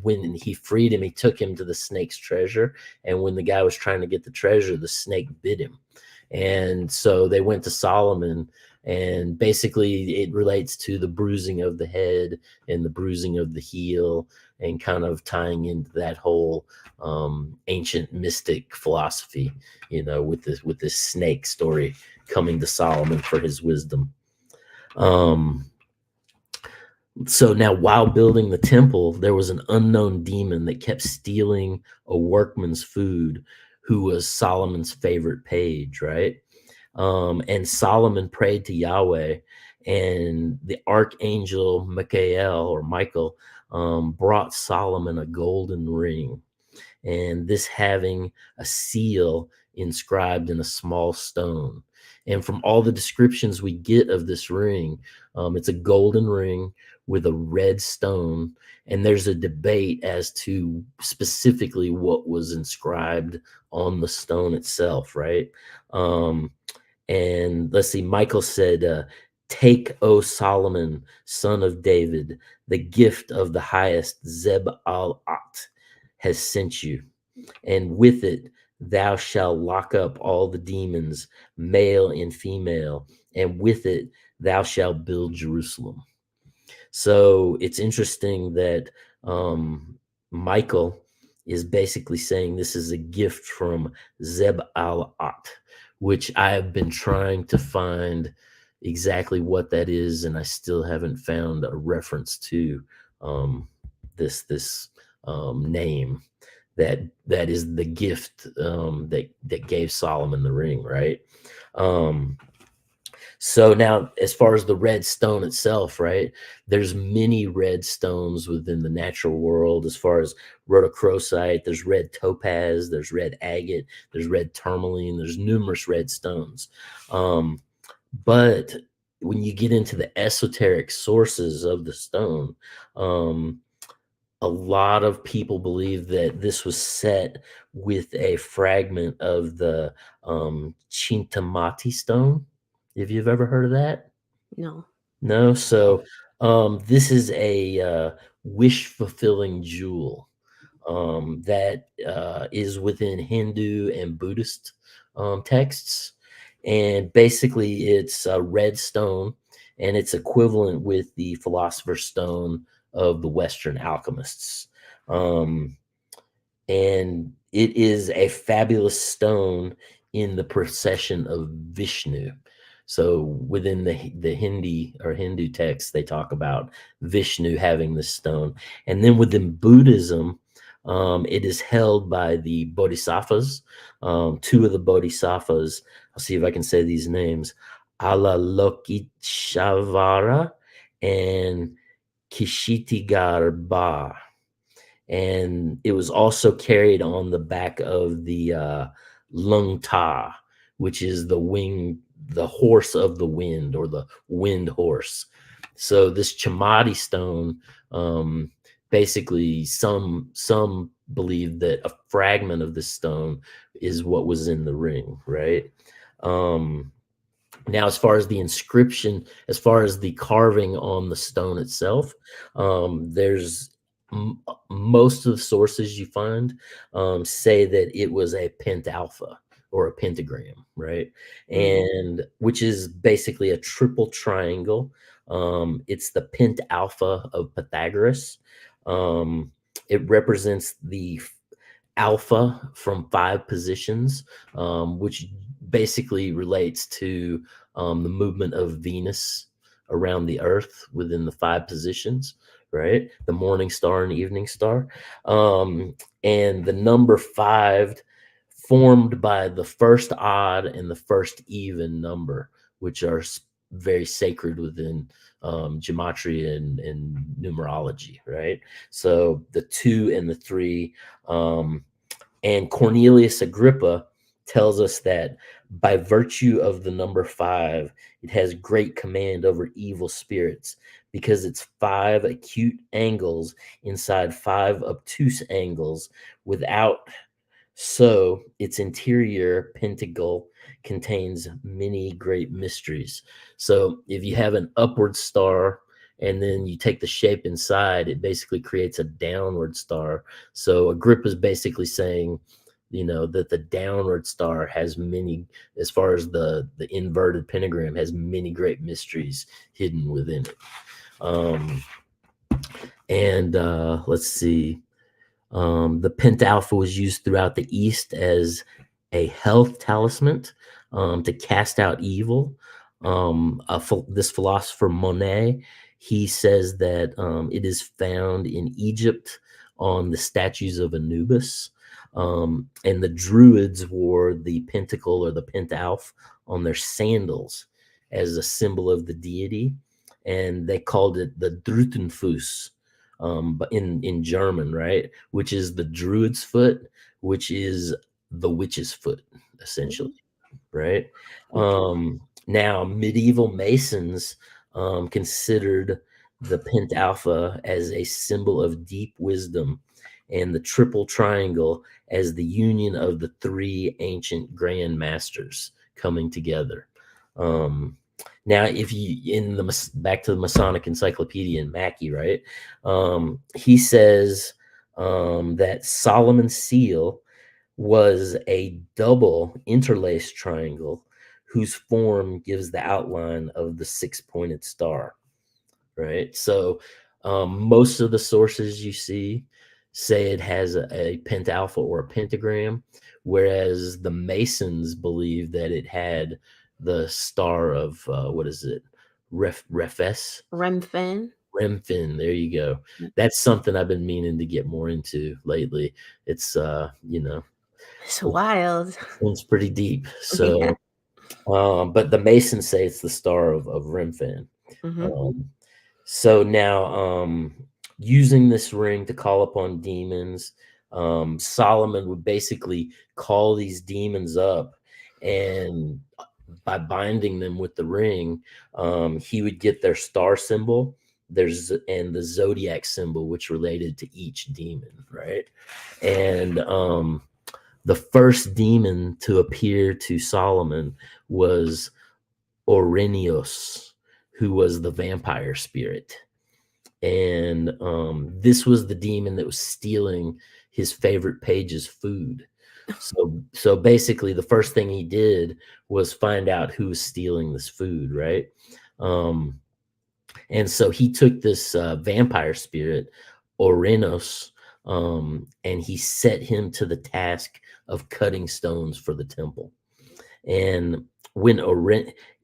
when he freed him, he took him to the snake's treasure. And when the guy was trying to get the treasure, the snake bit him. And so they went to Solomon, and basically it relates to the bruising of the head and the bruising of the heel, and kind of tying into that whole ancient mystic philosophy, with this snake story coming to Solomon for his wisdom. So now, while building the temple, there was an unknown demon that kept stealing a workman's food, who was Solomon's favorite page, right? And Solomon prayed to Yahweh, and the archangel Michael brought Solomon a golden ring, and this having a seal inscribed in a small stone. And from all the descriptions we get of this ring, it's a golden ring with a red stone, and there's a debate as to specifically what was inscribed on the stone itself, right? And let's see, Michael said, take, O Solomon, son of David, the gift of the highest Zeb-al-At has sent you, and with it thou shalt lock up all the demons, male and female, and with it thou shalt build Jerusalem. So it's interesting that Michael is basically saying this is a gift from Zeb-al-At, which I have been trying to find exactly what that is, and I still haven't found a reference to this name that is the gift that gave Solomon the ring, right? So now, as far as the red stone itself, right, there's many red stones within the natural world. As far as rhodochrosite, there's red topaz, there's red agate, there's red tourmaline, there's numerous red stones. But when you get into the esoteric sources of the stone, a lot of people believe that this was set with a fragment of the Chintamati stone. If you've ever heard of that? No. So this is a wish-fulfilling jewel that is within Hindu and Buddhist texts. And basically it's a red stone, and it's equivalent with the philosopher's stone of the Western alchemists. And it is a fabulous stone in the procession of Vishnu. So within the Hindu text, they talk about Vishnu having this stone. And then within Buddhism, It is held by the bodhisattvas. Two of the bodhisattvas, I'll see if I can say these names, Avalokiteshvara and Kshitigarba. And it was also carried on the back of the Lung Ta, which is the horse of the wind, or the wind horse. So this Chamati stone, basically some believe that a fragment of this stone is what was in the ring, right? Now, as far as the inscription, as far as the carving on the stone itself, there's most of the sources you find say that it was a pentalpha, or a pentagram, right? And which is basically a triple triangle. It's the pentalpha of Pythagoras. It represents the alpha from 5 positions, which basically relates to the movement of Venus around the Earth within the 5 positions, right? The morning star and evening star. And the number 5 formed by the first odd and the first even number, which are very sacred within gematria and numerology, right? So the 2 and the 3, and Cornelius Agrippa tells us that by virtue of the number 5, it has great command over evil spirits, because it's 5 acute angles inside 5 obtuse angles. Without so, its interior pentacle contains many great mysteries. So if you have an upward star and then you take the shape inside, it basically creates a downward star. So Agrippa's basically saying, that the downward star has many, as far as the inverted pentagram, has many great mysteries hidden within it. Let's see. The pentalpha was used throughout the East as a health talisman, to cast out evil. This philosopher Monet, he says that it is found in Egypt on the statues of Anubis. And the Druids wore the pentacle, or the pentalph, on their sandals as a symbol of the deity. And they called it the Drutenfuß, but in German, right? Which is the Druid's foot, which is the witch's foot, essentially, right? Now, medieval Masons considered the pentalpha as a symbol of deep wisdom, and the triple triangle as the union of the 3 ancient grand masters coming together. Now, if you back to the Masonic Encyclopedia in Mackey, right? He says that Solomon's seal was a double interlaced triangle whose form gives the outline of the 6-pointed star, right? So most of the sources you see say it has a pentalpha or a pentagram, whereas the Masons believe that it had the star of Remphen. Remphen, there you go. That's something I've been meaning to get more into lately. It's it's wild. It's pretty deep. So but the Masons say it's the star of Remphen. So now using this ring to call upon demons, Solomon would basically call these demons up, and by binding them with the ring, he would get their star symbol, and the zodiac symbol, which related to each demon, right? And the first demon to appear to Solomon was Ouranios, who was the vampire spirit. And this was the demon that was stealing his favorite page's food. So basically, the first thing he did was find out who was stealing this food, right? And so he took this vampire spirit, Ouranos, and he set him to the task of cutting stones for the temple. And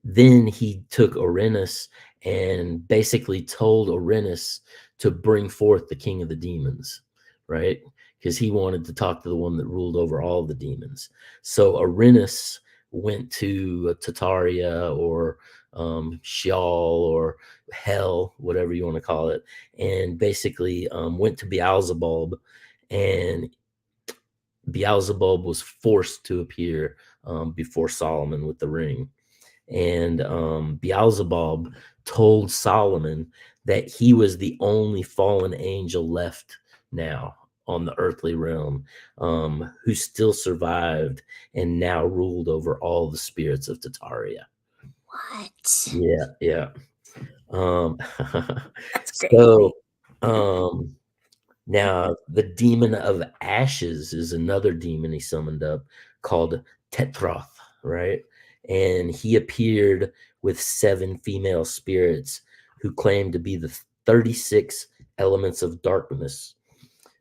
then he took Ouranos and basically told Ouranos to bring forth the king of the demons, right? because he wanted to talk to the one that ruled over all the demons. So Arenas went to Tartaria, or Sheol, or hell, whatever you want to call it, and basically went to Beelzebub, and Beelzebub was forced to appear before Solomon with the ring. And Beelzebub told Solomon that he was the only fallen angel left now on the earthly realm, who still survived and now ruled over all the spirits of Tartaria. What? Yeah. That's crazy. So now the demon of ashes is another demon he summoned up, called Tetroth, right? And he appeared with 7 female spirits who claimed to be the 36 elements of darkness,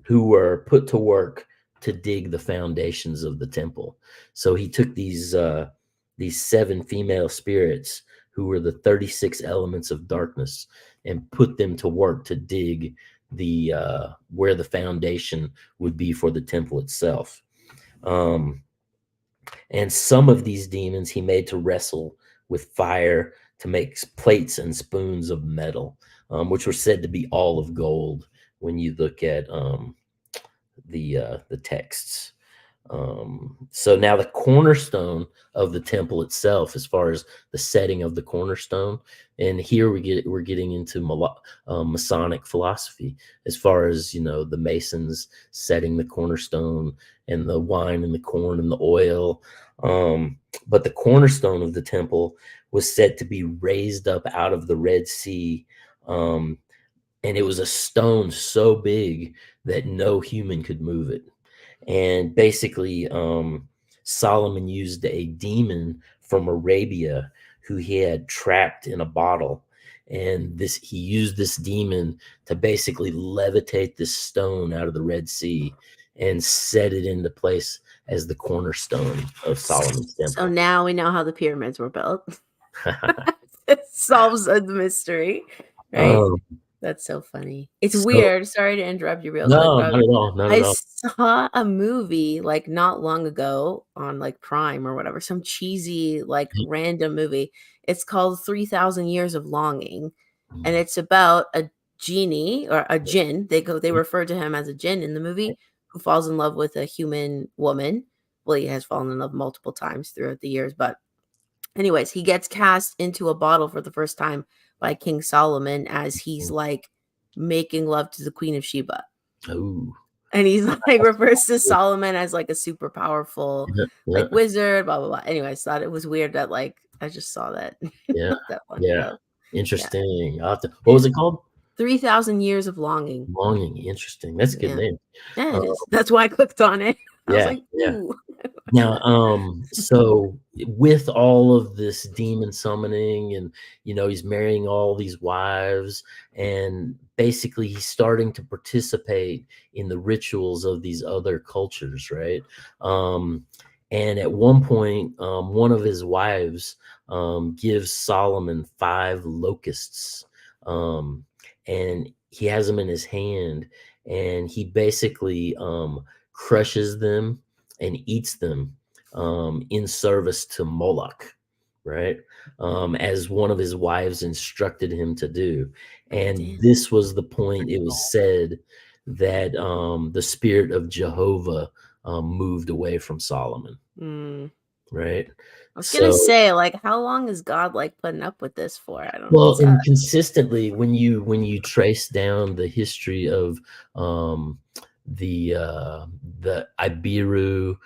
who were put to work to dig the foundations of the temple. So he took these 7 female spirits, who were the 36 elements of darkness, and put them to work to dig the where the foundation would be for the temple itself. And some of these demons he made to wrestle with fire to make plates and spoons of metal, which were said to be all of gold when you look at the texts. So now the cornerstone of the temple itself, as far as the setting of the cornerstone, and here we're getting into Masonic philosophy, as far as, you know, the Masons setting the cornerstone, and the wine and the corn and the oil. But the cornerstone of the temple was said to be raised up out of the Red Sea, and it was a stone so big that no human could move it. And basically, Solomon used a demon from Arabia who he had trapped in a bottle. And he used this demon to basically levitate this stone out of the Red Sea and set it into place as the cornerstone of Solomon's temple. So now we know how the pyramids were built. It solves the mystery, right? That's so funny. It's weird. Sorry to interrupt you real quick. Not at all. Not at all. I saw a movie like not long ago on like Prime or whatever, some cheesy like random movie. It's called 3,000 Years of Longing, and it's about a genie or a jinn. They refer to him as a jinn in the movie, who falls in love with a human woman. Well, he has fallen in love multiple times throughout the years, but anyways, he gets cast into a bottle for the first time by King Solomon as he's like making love to the Queen of Sheba. Ooh. And he's like refers to Solomon as like a super powerful like wizard, blah blah blah. Anyways, thought it was weird that like I just saw that. Yeah. Interesting. Yeah. What was it called? 3,000 Years of Longing. Longing. Interesting. That's a good name. Yeah, it is. That's why I clicked on it. I was like, ooh. Now, so with all of this demon summoning, and, you know, he's marrying all these wives, and basically he's starting to participate in the rituals of these other cultures, right? And at one point, one of his wives gives Solomon 5 locusts, and he has them in his hand, and he basically crushes them and eats them in service to Moloch, right? As one of his wives instructed him to do. And this was the point, it was said, that the spirit of Jehovah moved away from Solomon, right? I was gonna say, like, how long is God like putting up with this for? I don't know. Well, and consistently, when you trace down the history of the Ibiru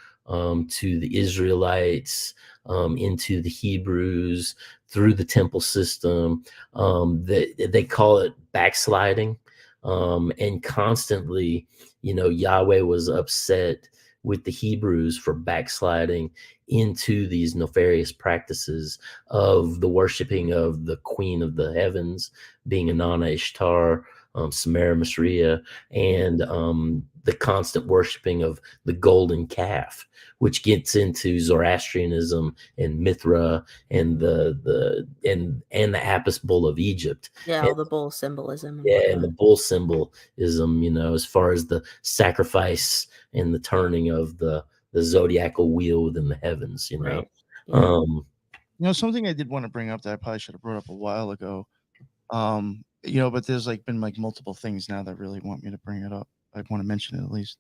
to the Israelites, into the Hebrews, through the temple system, they call it backsliding, and constantly, you know, Yahweh was upset with the Hebrews for backsliding into these nefarious practices of the worshiping of the Queen of the Heavens, being Inanna Ishtar, Samara Masria, and the constant worshiping of the golden calf, which gets into Zoroastrianism and Mithra and the Apis bull of Egypt. Yeah, And all the bull symbolism. And yeah, and the whatnot. bull symbolism, you know, as far as the sacrifice and the turning of the zodiacal wheel within the heavens, you know. Right. Yeah. You know, something I did want to bring up that I probably should have brought up a while ago. You know, but there's like been like multiple things now that really want me to bring it up. I want to mention it at least.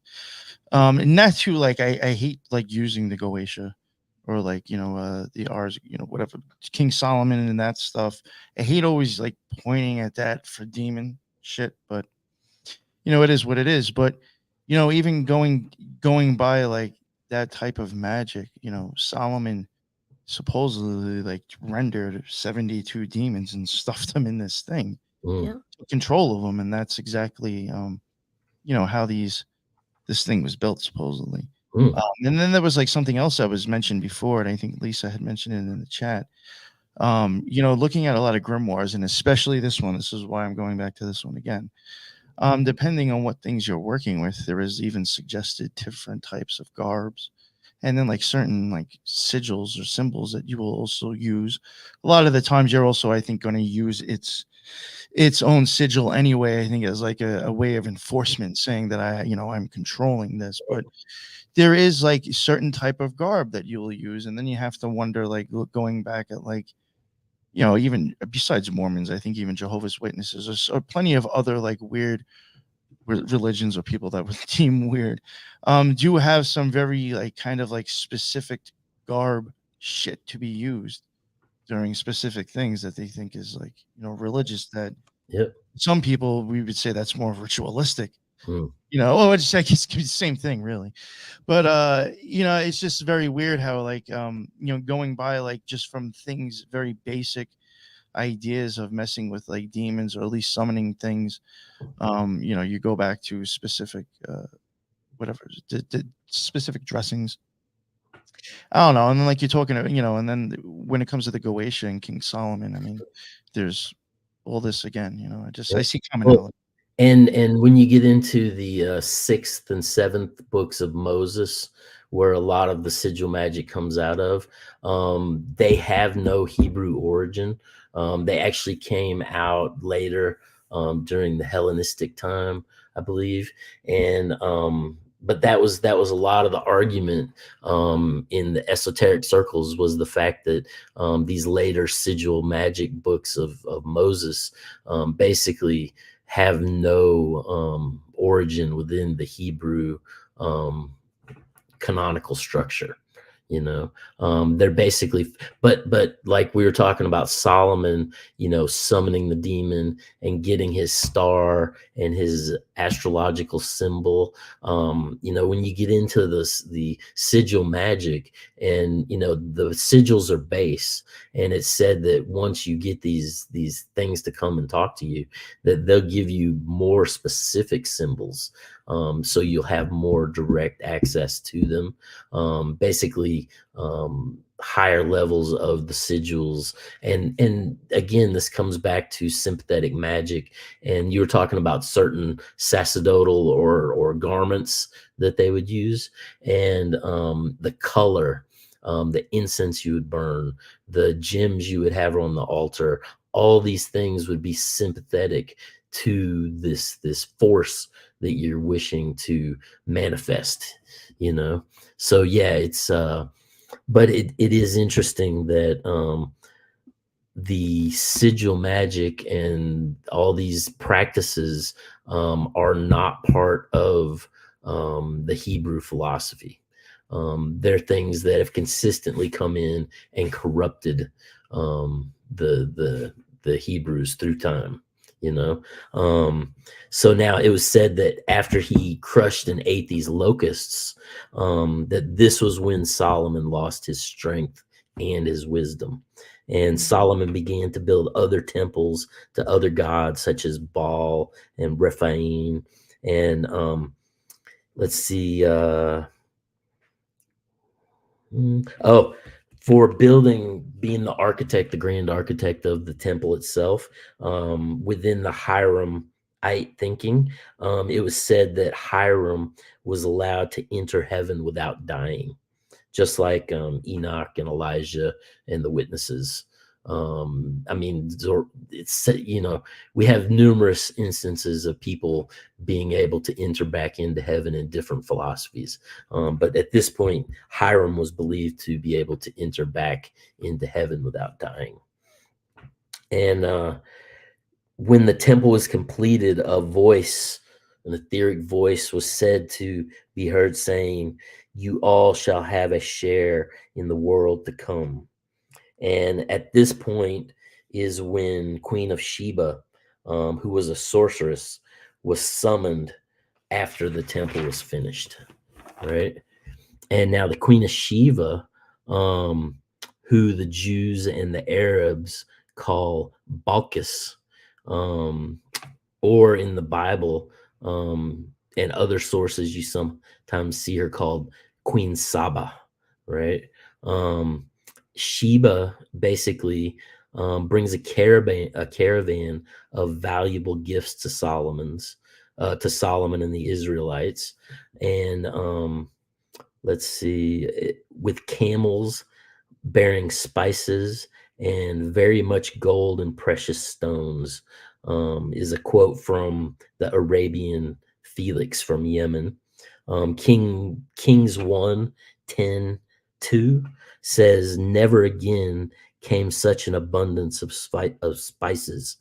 And not too like I hate like using the Goetia or like, you know, the R's, you know, whatever, King Solomon and that stuff. I hate always like pointing at that for demon shit, but you know, it is what it is. But you know, even going by like that type of magic, you know, Solomon supposedly like rendered 72 demons and stuffed them in this thing, Yeah. took control of them, and that's exactly you know how this thing was built supposedly. And then there was like something else that was mentioned before, and I think Lisa had mentioned it in the chat. You know, looking at a lot of grimoires, and especially this one, this is why I'm going back to this one again. Depending on what things you're working with, there is even suggested different types of garbs, and then like certain like sigils or symbols that you will also use. A lot of the times, you're also, I think, going to use its own sigil anyway. I think as like a way of enforcement, saying that I'm controlling this, but there is like certain type of garb that you will use, and then you have to wonder, like going back at like, you know, even besides Mormons, I think even Jehovah's Witnesses, there's plenty of other like weird religions or people that would deem weird, do have some very like kind of like specific garb shit to be used during specific things that they think is like, you know, religious, that some people, we would say that's more ritualistic. You know, oh, it's like it's the same thing really. But you know, it's just very weird how like you know, going by like just from things very basic ideas of messing with like demons or at least summoning things, you know, you go back to specific whatever the specific dressings. I don't know. And then like you're talking, you know, and then when it comes to the Goetia and King Solomon, I mean, there's all this again, you know, I see commonality. And when you get into the 6th and 7th books of Moses, where a lot of the sigil magic comes out of, they have no Hebrew origin. They actually came out later during the Hellenistic time, I believe, and but that was a lot of the argument in the esoteric circles, was the fact that these later sigil magic books of Moses basically have no origin within the Hebrew canonical structure. You know, they're basically, but like we were talking about Solomon, you know, summoning the demon and getting his star and his astrological symbol. You know, when you get into the sigil magic, and you know, the sigils are base, and it's said that once you get these things to come and talk to you, that they'll give you more specific symbols. So you'll have more direct access to them. Basically, higher levels of the sigils, and again, this comes back to sympathetic magic. And you were talking about certain sacerdotal or garments that they would use, and the color, the incense you would burn, the gems you would have on the altar. All these things would be sympathetic to this force that you're wishing to manifest, you know. So yeah, it's but it is interesting that the sigil magic and all these practices are not part of the Hebrew philosophy. They're things that have consistently come in and corrupted the Hebrews through time, you know. So now it was said that after he crushed and ate these locusts, that this was when Solomon lost his strength and his wisdom. And Solomon began to build other temples to other gods, such as Baal and Rephaim. And let's see. For being the architect, the grand architect of the temple itself, within the Hiram thinking. It was said that Hiram was allowed to enter heaven without dying, just like Enoch and Elijah and the witnesses. I mean, it's, you know, we have numerous instances of people being able to enter back into heaven in different philosophies. But at this point, Hiram was believed to be able to enter back into heaven without dying. And when the temple was completed, a voice, an etheric voice, was said to be heard saying, "You all shall have a share in the world to come." And at this point is when Queen of Sheba, who was a sorceress, was summoned after the temple was finished, right? And now the Queen of Sheba, who the Jews and the Arabs call Balkis, or in the Bible and other sources, you sometimes see her called Queen Saba, right? Sheba basically brings a caravan of valuable gifts to Solomon and the Israelites, and let's see, with camels bearing spices and very much gold and precious stones, is a quote from the Arabian Felix from Yemen. Kings 1:10-2 says, "Never again came such an abundance of spices."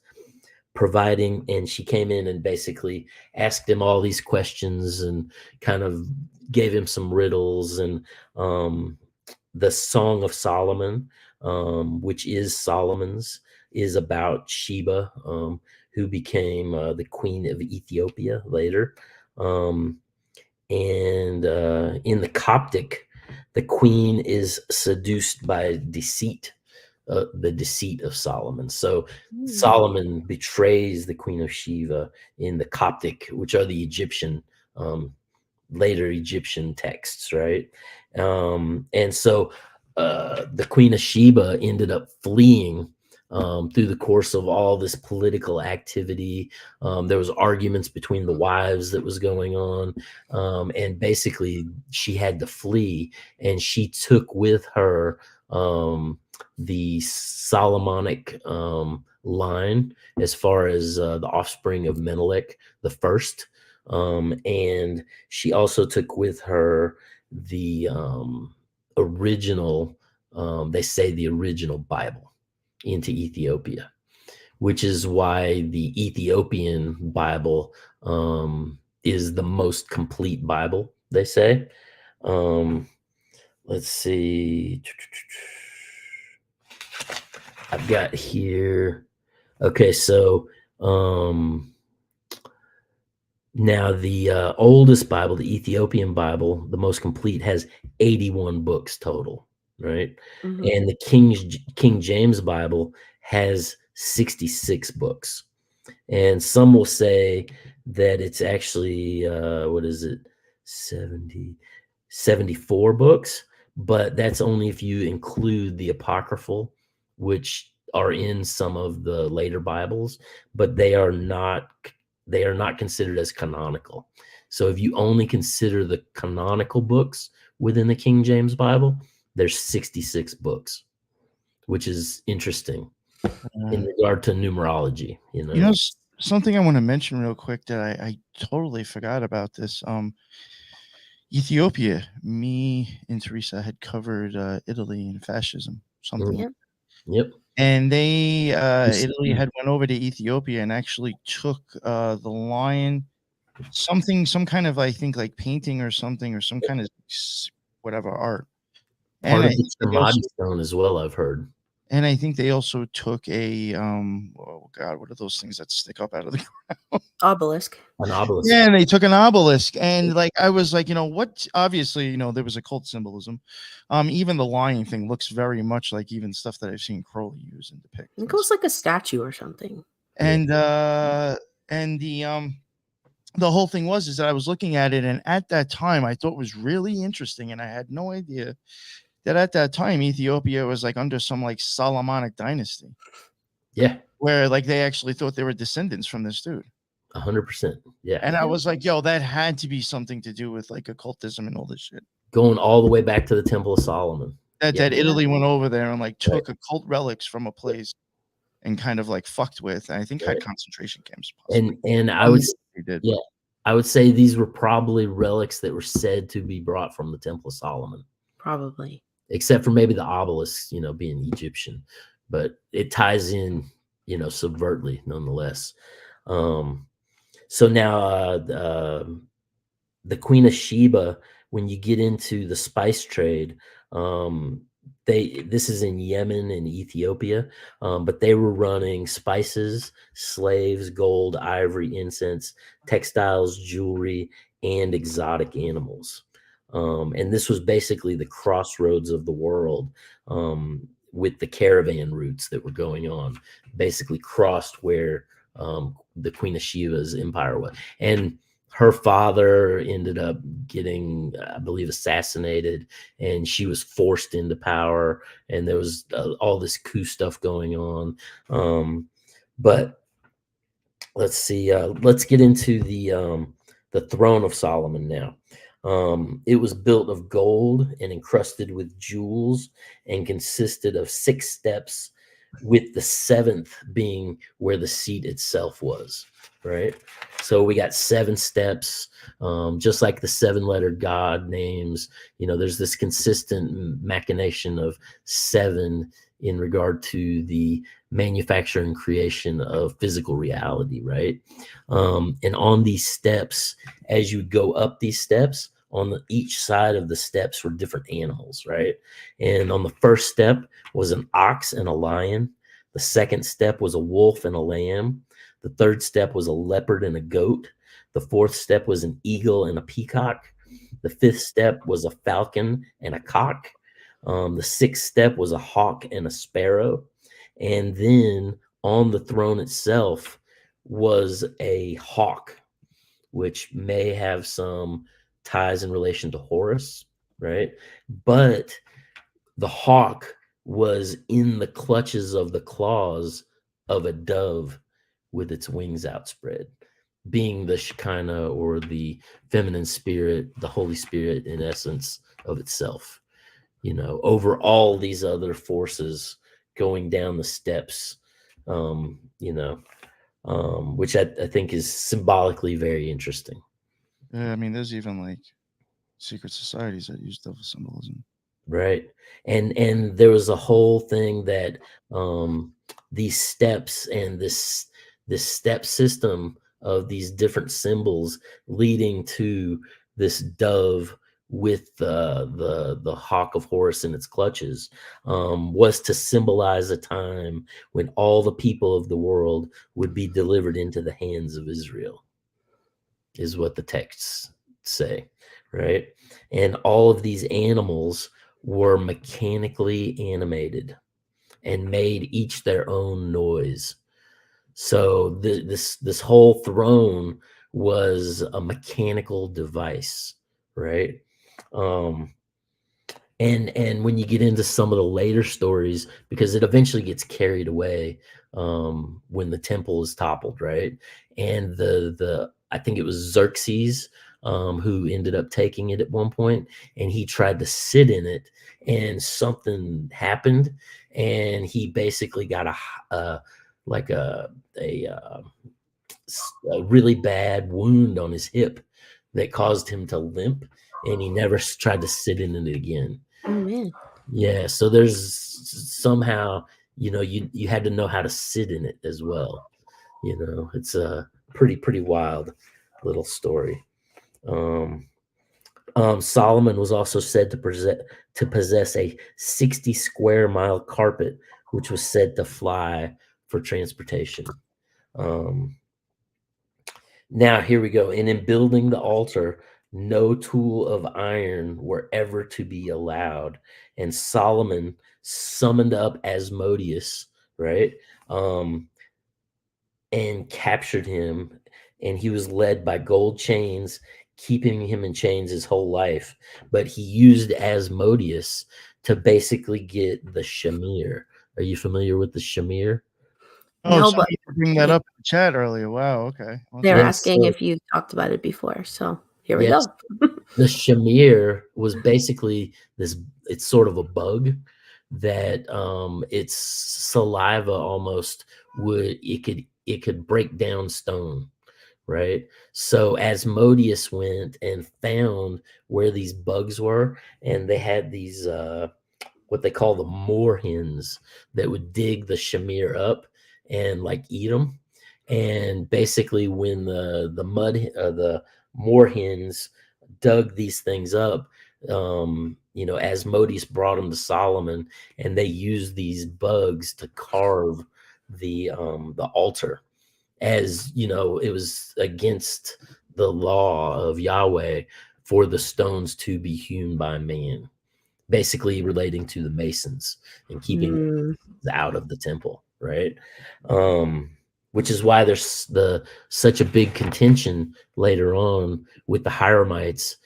Providing, and she came in and basically asked him all these questions and kind of gave him some riddles. And the Song of Solomon, which is Solomon's, is about Sheba, who became the queen of Ethiopia later. And in the Coptic, the queen is seduced by deceit, the deceit of Solomon. So Solomon betrays the Queen of Sheba in the Coptic, which are the Egyptian, later Egyptian texts, right? And so the Queen of Sheba ended up fleeing through the course of all this political activity. There was arguments between the wives that was going on, and basically she had to flee, and she took with her the Solomonic line as far as the offspring of Menelik the first, and she also took with her the original, they say the original Bible into Ethiopia, which is why the Ethiopian Bible is the most complete Bible, they say. Let's see. I've got here. Okay, so now the oldest Bible, the Ethiopian Bible, the most complete, has 81 books total, right? And the King James Bible has 66 books. And some will say that it's actually, what is it, 74 books, but that's only if you include the apocryphal, which are in some of the later Bibles, but they are not considered as canonical. So if you only consider the canonical books within the King James Bible, there's 66 books, which is interesting in regard to numerology. You know, something I want to mention real quick that I totally forgot about this. Ethiopia, me and Teresa had covered Italy and fascism, something. Yep. Yep. And they Italy had went over to Ethiopia and actually took the lion, some kind of, I think, like painting or something, or some kind of whatever art. Part And of the Samadhi stone as well, I've heard. And I think they also took a oh God, what are those things that stick up out of the ground? Obelisk. An obelisk. Yeah, and they took an obelisk, and like I was like, what? Obviously, there was occult symbolism. Even the lion thing looks very much like even stuff that I've seen Crowley use and depict. It goes like a statue or something. And the whole thing is that I was looking at it, and at that time I thought it was really interesting, and I had no idea that at that time Ethiopia was like under some like Solomonic dynasty. Yeah. Where like they actually thought they were descendants from this dude. 100%. Yeah. And I was like, yo, that had to be something to do with like occultism and all this shit. Going all the way back to the Temple of Solomon. That Yeah. Italy went over there and like Right. took occult relics from a place and kind of like fucked with. And I think had Right. concentration camps. Possibly. And I would They did. yeah, I would say these were probably relics that were said to be brought from the Temple of Solomon. Probably. Except for maybe the obelisks, you know, being Egyptian, but it ties in, you know, subvertly nonetheless. So now the Queen of Sheba, when you get into the spice trade, this is in Yemen and Ethiopia, but they were running spices, slaves, gold, ivory, incense, textiles, jewelry, and exotic animals. And this was basically the crossroads of the world, with the caravan routes that were going on, basically crossed where the Queen of Sheba's empire was. And her father ended up getting, I believe, assassinated, and she was forced into power, and there was all this coup stuff going on. But let's see. Let's get into the throne of Solomon now. It was built of gold and encrusted with jewels and consisted of 6 steps, with the 7th being where the seat itself was, right? So we got 7 steps, just like the 7-lettered God names. You know, there's this consistent machination of 7 in regard to the manufacture and creation of physical reality, right? And on these steps, as you go up these steps, on each side of the steps were different animals, right? And on the first step was an ox and a lion. The second step was a wolf and a lamb. The third step was a leopard and a goat. The fourth step was an eagle and a peacock. The fifth step was a falcon and a cock. The sixth step was a hawk and a sparrow. And then on the throne itself was a hawk, which may have some ties in relation to Horus, right? But the hawk was in the clutches of the claws of a dove with its wings outspread, being the Shekinah, or the feminine spirit, the Holy Spirit in essence of itself, you know, over all these other forces going down the steps, you know, which I think is symbolically very interesting. Yeah, I mean, there's even like secret societies that use devil symbolism. Right. And there was a whole thing that these steps and this step system of these different symbols leading to this dove with the hawk of Horus in its clutches was to symbolize a time when all the people of the world would be delivered into the hands of Israel, is what the texts say, right? And all of these animals were mechanically animated and made each their own noise. So this whole throne was a mechanical device, right? And when you get into some of the later stories, because it eventually gets carried away when the temple is toppled, right? And the I think it was Xerxes who ended up taking it at one point, and he tried to sit in it, and something happened, and he basically got a really bad wound on his hip that caused him to limp, and he never tried to sit in it again. Oh man. Yeah, so there's somehow, you know, you had to know how to sit in it as well. You know, it's a pretty wild little story. Solomon was also said to possess a 60 square mile carpet, which was said to fly for transportation. Now here we go. And in building the altar, no tool of iron were ever to be allowed. And Solomon summoned up Asmodeus, right? And captured him, and he was led by gold chains, keeping him in chains his whole life. But he used Asmodeus to basically get the shamir. Are you familiar with the shamir? Oh, No, but somebody bring that up in the chat earlier. Wow. Okay. they're Yeah, asking so if you talked about it before. So here we yes, go. the shamir was basically this. It's sort of a bug that its saliva almost it could break down stone, right? So Asmodeus went and found where these bugs were, and they had these what they call the moorhens that would dig the shamir up and like eat them. And basically, when the moorhens dug these things up, Asmodeus brought them to Solomon, and they used these bugs to carve the altar. As you know, it was against the law of Yahweh for the stones to be hewn by man, basically relating to the Masons and keeping Mm, out of the temple, right? Which is why there's such a big contention later on with the Hieramites,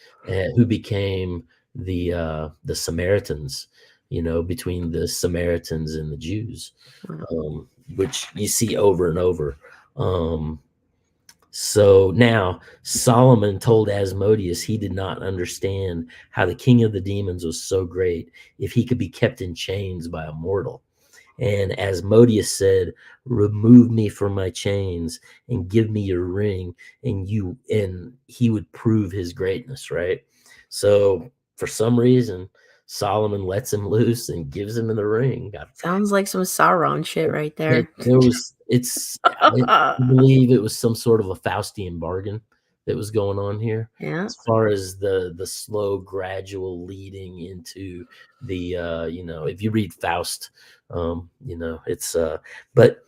who became the Samaritans, between the Samaritans and the Jews, wow. which you see over and over. So now Solomon told Asmodeus he did not understand how the king of the demons was so great if he could be kept in chains by a mortal. And Asmodeus said, "Remove me from my chains and give me your ring, and he would prove his greatness," right? So for some reason, Solomon lets him loose and gives him in the ring. Sounds like some Sauron shit right It, there. there was I believe it was some sort of a Faustian bargain that was going on here, Yeah. as far as the slow gradual leading into the if you read Faust, it's but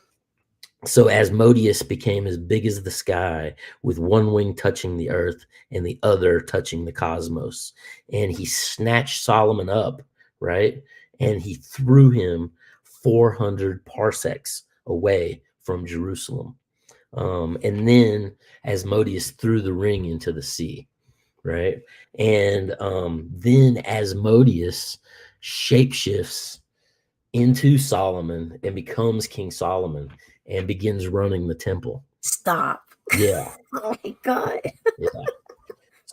so Asmodeus became as big as the sky, with one wing touching the earth and the other touching the cosmos. And he snatched Solomon up, right? And he threw him 400 parsecs away from Jerusalem. And then Asmodeus threw the ring into the sea, right? And then Asmodeus shapeshifts into Solomon and becomes King Solomon and begins running the temple. Stop. Yeah. Oh my God. Yeah.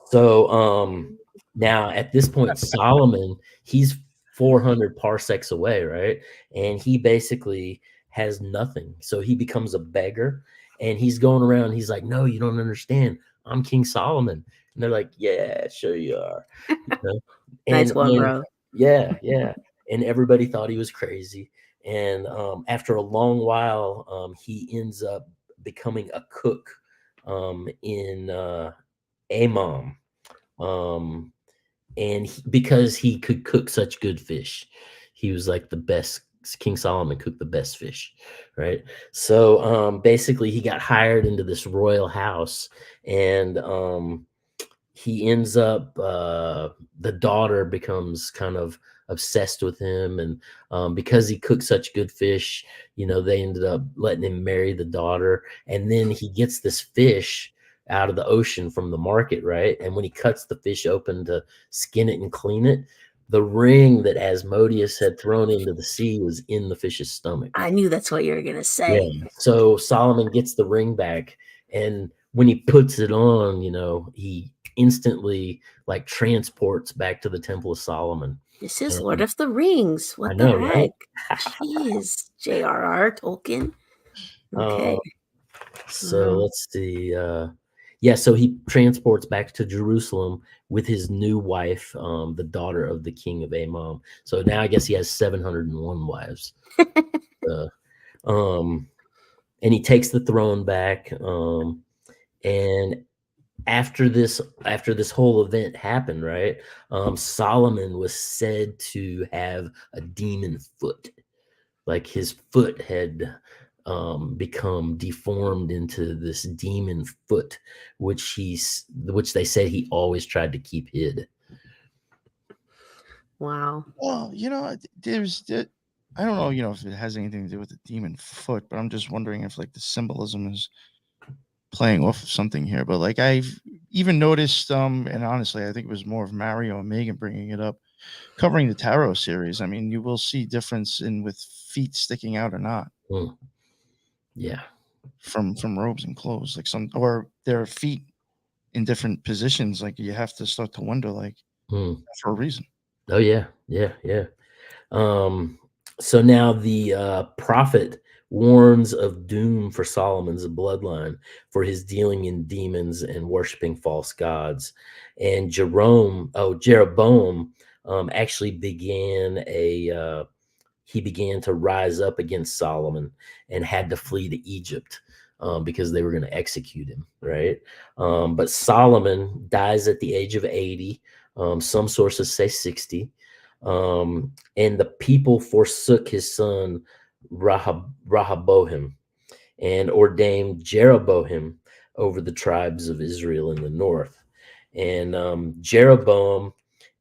So now at this point, Solomon, he's 400 parsecs away, right? And he basically has nothing. So he becomes a beggar, and he's going around. He's like, "No, you don't understand. I'm King Solomon." And they're like, "Yeah, sure you are." Nice And one, bro. yeah, yeah. And everybody thought he was crazy. And after a long while, he ends up becoming a cook in Amon. And because he could cook such good fish, he was like the best. King Solomon cooked the best fish, right? So basically, he got hired into this royal house, and he ends up the daughter becomes kind of obsessed with him, and because he cooked such good fish, they ended up letting him marry the daughter. And then he gets this fish out of the ocean from the market, right? And when he cuts the fish open to skin it and clean it, the ring that Asmodeus had thrown into the sea was in the fish's stomach. I knew that's what you were gonna say. Yeah. So Solomon gets the ring back, and when he puts it on, he instantly like transports back to the Temple of Solomon. This is And Lord of the Rings. What I know, the right? heck? Jeez. J.R.R. Tolkien. Okay. So Wow. let's see. So he transports back to Jerusalem with his new wife, the daughter of the king of Amon. So now I guess he has 701 wives. And he takes the throne back. And after this whole event happened, right? Solomon was said to have a demon foot, like his foot had become deformed into this demon foot, which they said he always tried to keep hid. Wow. Well, I don't know, if it has anything to do with the demon foot, but I'm just wondering if like the symbolism is playing off of something here. But like I've even noticed, and honestly, I think it was more of Mario and Megan bringing it up, covering the tarot series. I mean, you will see difference in with feet sticking out or not. Mm. Yeah. from robes and clothes, like some, or their feet in different positions. Like you have to start to wonder, like, for a reason. Oh yeah, yeah, yeah. So now the prophet warns of doom for Solomon's bloodline for his dealing in demons and worshiping false gods. And Jeroboam actually began to rise up against Solomon and had to flee to Egypt because they were going to execute him, right? But Solomon dies at the age of 80. Some sources say 60. And the people forsook his son Rehoboam and ordained Jeroboam over the tribes of Israel in the north. And Jeroboam,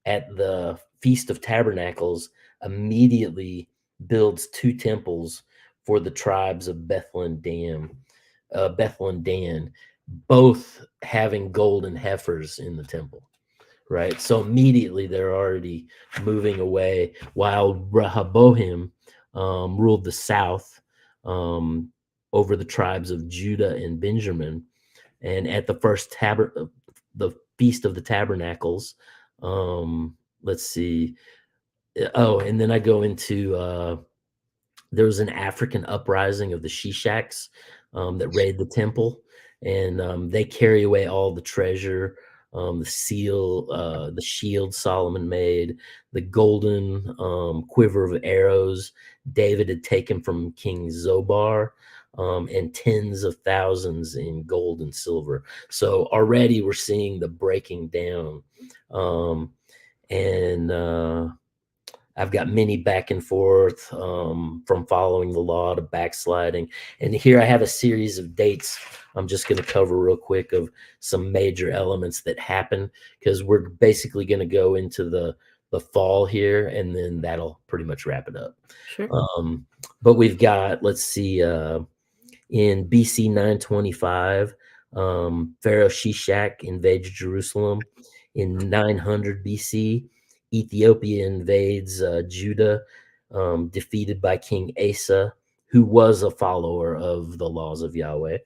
at the Feast of Tabernacles, immediately builds 2 temples for the tribes of Bethel and Dan, both having golden heifers in the temple. Right. So immediately they're already moving away, while Rehoboam ruled the south over the tribes of Judah and Benjamin. And at the the Feast of the Tabernacles, let's see. Oh, and then I go into there was an African uprising of the Shishaks that raid the temple, and they carry away all the treasure, the shield Solomon made, the golden quiver of arrows David had taken from King Zobar, and tens of thousands in gold and silver. So already we're seeing the breaking down. And I've got many back and forth from following the law to backsliding. And here I have a series of dates I'm just going to cover real quick of some major elements that happen, because we're basically going to go into the fall here, and then that'll pretty much wrap it up. Sure. But we've got, let's see, in BC 925, Pharaoh Shishak invades Jerusalem. In 900 BC, Ethiopia invades Judah, defeated by King Asa, who was a follower of the laws of Yahweh.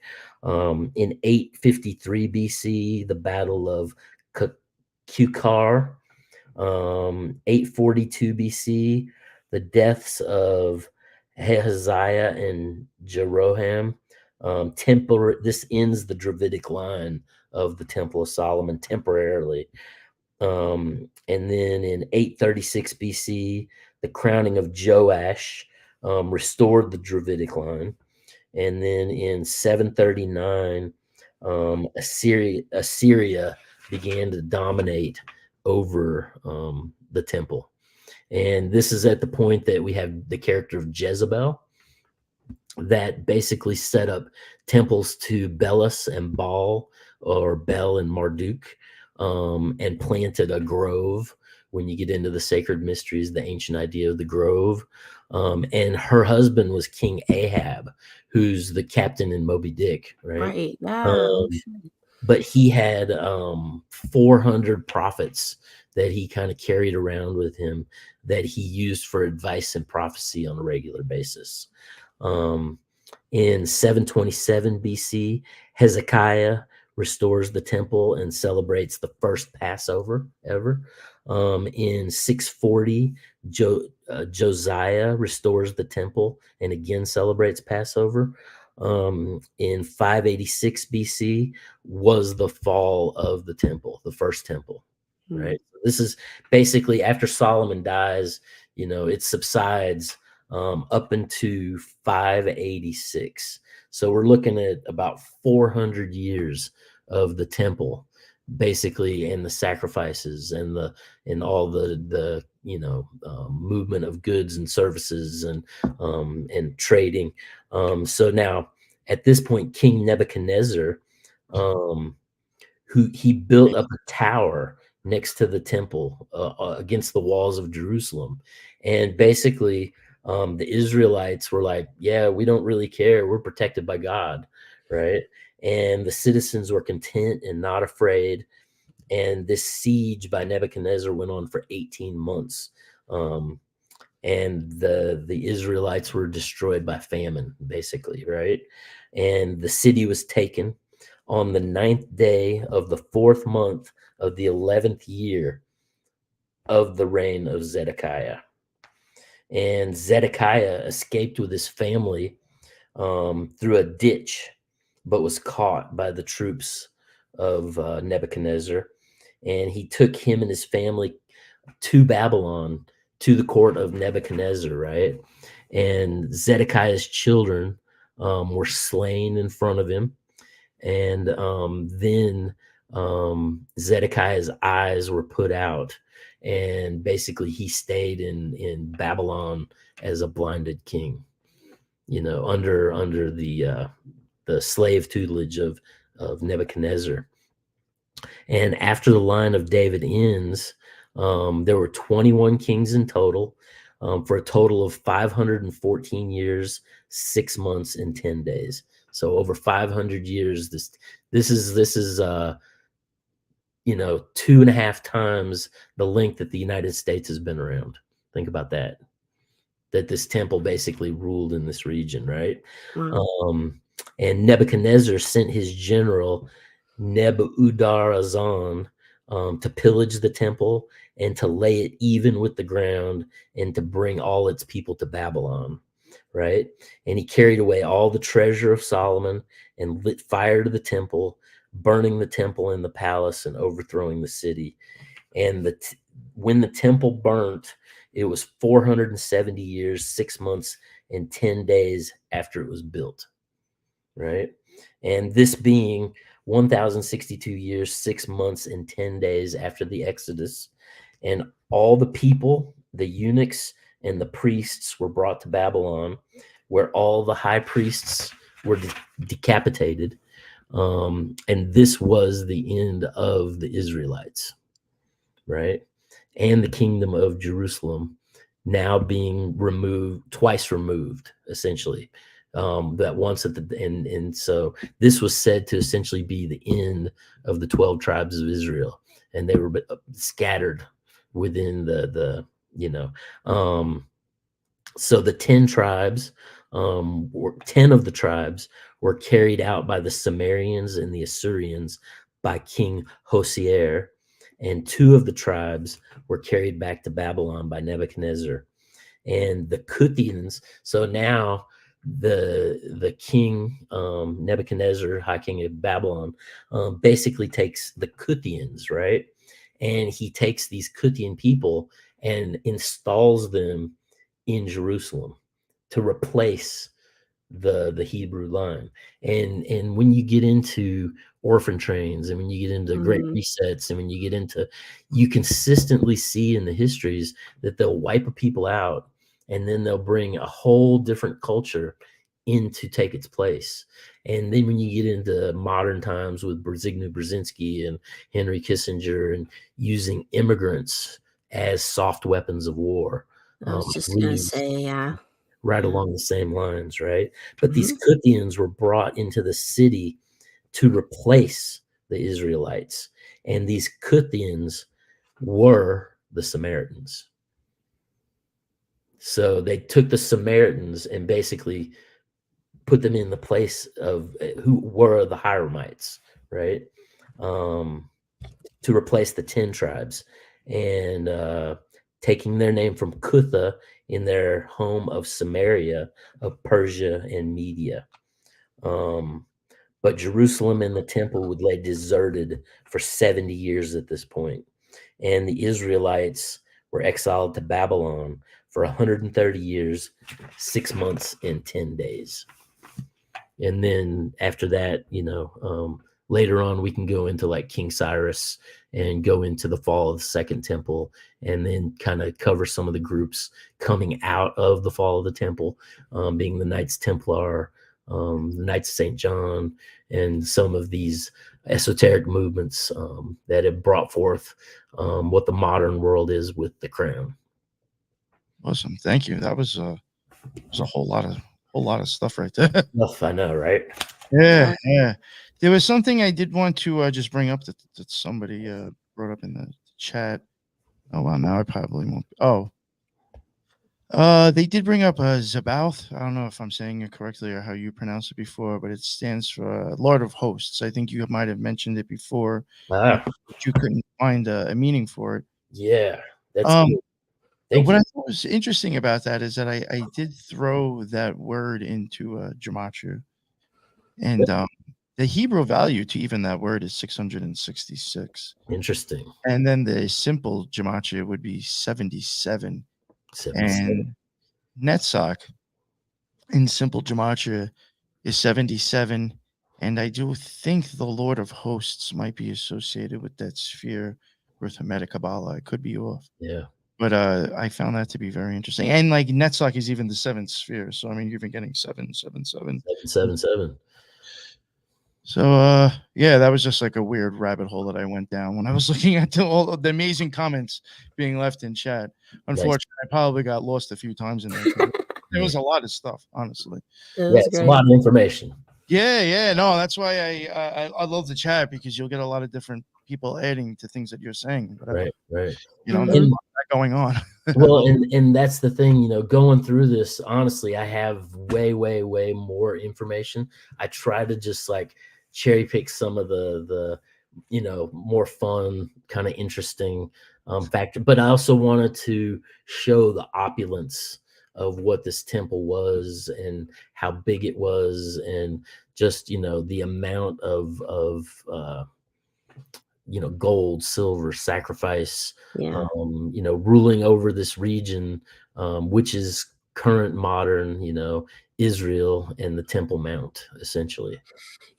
In 853 BC, the Battle of Kukar. 842 BC, the deaths of Ahaziah and Jeroham. This ends the Davidic line of the Temple of Solomon temporarily. And then in 836 BC, the crowning of Joash restored the Davidic line. And then in 739, Assyria began to dominate over the temple. And this is at the point that we have the character of Jezebel that basically set up temples to Belus and Baal, or Bel and Marduk, and planted a grove. When you get into the sacred mysteries, the ancient idea of the grove. And her husband was King Ahab, who's the captain in Moby Dick, right? Right. Yeah. But he had 400 prophets that he kind of carried around with him that he used for advice and prophecy on a regular basis. In 727 BC, Hezekiah restores the temple and celebrates the first Passover ever. In 640, Josiah restores the temple and again celebrates Passover. In 586 BC was the fall of the temple, the first temple, right? This is basically after Solomon dies, it subsides up into 586. So we're looking at about 400 years of the temple, basically, and the sacrifices and all the movement of goods and services and trading. So now at this point, King Nebuchadnezzar, who he built up a tower next to the temple against the walls of Jerusalem, and basically the Israelites were like, yeah, we don't really care, we're protected by God, right? And the citizens were content and not afraid. And this siege by Nebuchadnezzar went on for 18 months. and the Israelites were destroyed by famine, basically, right? And the city was taken on the 9th day of the 4th month of the 11th year of the reign of Zedekiah. And Zedekiah escaped with his family through a ditch, but was caught by the troops of Nebuchadnezzar. And he took him and his family to Babylon, to the court of Nebuchadnezzar, right? And Zedekiah's children were slain in front of him. And then Zedekiah's eyes were put out. And basically he stayed in Babylon as a blinded king, under the slave tutelage of Nebuchadnezzar. And after the line of David ends, there were 21 kings in total, for a total of 514 years, 6 months, and 10 days. So over 500 years. This is 2.5 times the length that the United States has been around. Think about that. That this temple basically ruled in this region, right? Wow. And Nebuchadnezzar sent his general Nebuchadnezzar to pillage the temple and to lay it even with the ground and to bring all its people to Babylon, right? And he carried away all the treasure of Solomon and lit fire to the temple, burning the temple and the palace and overthrowing the city. And when the temple burnt, it was 470 years, 6 months, and 10 days after it was built, right? And this being 1,062 years, 6 months, and 10 days after the Exodus. And all the people, the eunuchs, and the priests were brought to Babylon, where all the high priests were decapitated. And this was the end of the Israelites, right? And the kingdom of Jerusalem now being twice removed, essentially. That once at the end. And so this was said to essentially be the end of the 12 tribes of Israel. And they were scattered within so the 10 tribes, 10 of the tribes were carried out by the Sumerians and the Assyrians by King Hoseir, and 2 of the tribes were carried back to Babylon by Nebuchadnezzar. And the Kuthians, so now the king, Nebuchadnezzar, high king of Babylon, basically takes the Kuthians, right? And he takes these Kuthian people and installs them in Jerusalem to replace the Hebrew line. And when you get into orphan trains, and when you get into great resets, and when you get into, you consistently see in the histories that they'll wipe a people out, and then they'll bring a whole different culture in to take its place. And then when you get into modern times with Zygmunt Brzezinski and Henry Kissinger, and using immigrants as soft weapons of war, I was just going to say, yeah. Right along the same lines, right? But these Kuthians were brought into the city to replace the Israelites. And these Kuthians were the Samaritans. So they took the Samaritans and basically put them in the place of who were the Hiramites, right? To replace the 10 tribes, and taking their name from Cutha in their home of Samaria, of Persia and Media. But Jerusalem and the temple would lay deserted for 70 years at this point. And the Israelites were exiled to Babylon for 130 years, 6 months, and 10 days. And then after that, later on, we can go into like King Cyrus and go into the fall of the Second Temple, and then kind of cover some of the groups coming out of the fall of the temple, being the Knights Templar, the Knights of St. John, and some of these esoteric movements that have brought forth what the modern world is with the crown. Awesome. Thank you. That was a whole lot of stuff right there. Oh, I know, right? Yeah. There was something I did want to just bring up that somebody brought up in the chat. Oh, well, now I probably won't. Oh, They did bring up Zabouth. I don't know if I'm saying it correctly or how you pronounced it before, but it stands for Lord of Hosts. I think you might have mentioned it before, Ah, but you couldn't find a meaning for it. yeah, that's Um, good. Thank what you. I thought was interesting about that is that I did throw that word into gematria, and the Hebrew value to even that word is 666, Interesting. and then the simple gematria would be 77, 77. and Netzach in simple gematria is 77, and I do think the Lord of Hosts might be associated with that sphere with Hermetic Kabbalah. I could be off. Yeah. But I found that to be very interesting. And like Netzach is even the seventh sphere. So I mean you're even getting 777. 777. So yeah, that was just like a weird rabbit hole that I went down when I was looking at all of the amazing comments being left in chat. Nice. Unfortunately, I probably got lost a few times in there. There was a lot of stuff, honestly. It Yeah, was it's a great. lot of information. Yeah, no, that's why I love the chat because you'll get a lot of different people adding to things that you're saying. Whatever, Right. you know, Mhm. there's a lot of that going on. Well, and that's the thing, going through this, honestly, I have way more information. I try to just like cherry pick some of the more fun, kind of interesting factor, but I also wanted to show the opulence of what this temple was and how big it was, and just the amount of gold, silver, sacrifice, Yeah. ruling over this region, which is current modern, Israel and the Temple Mount, essentially.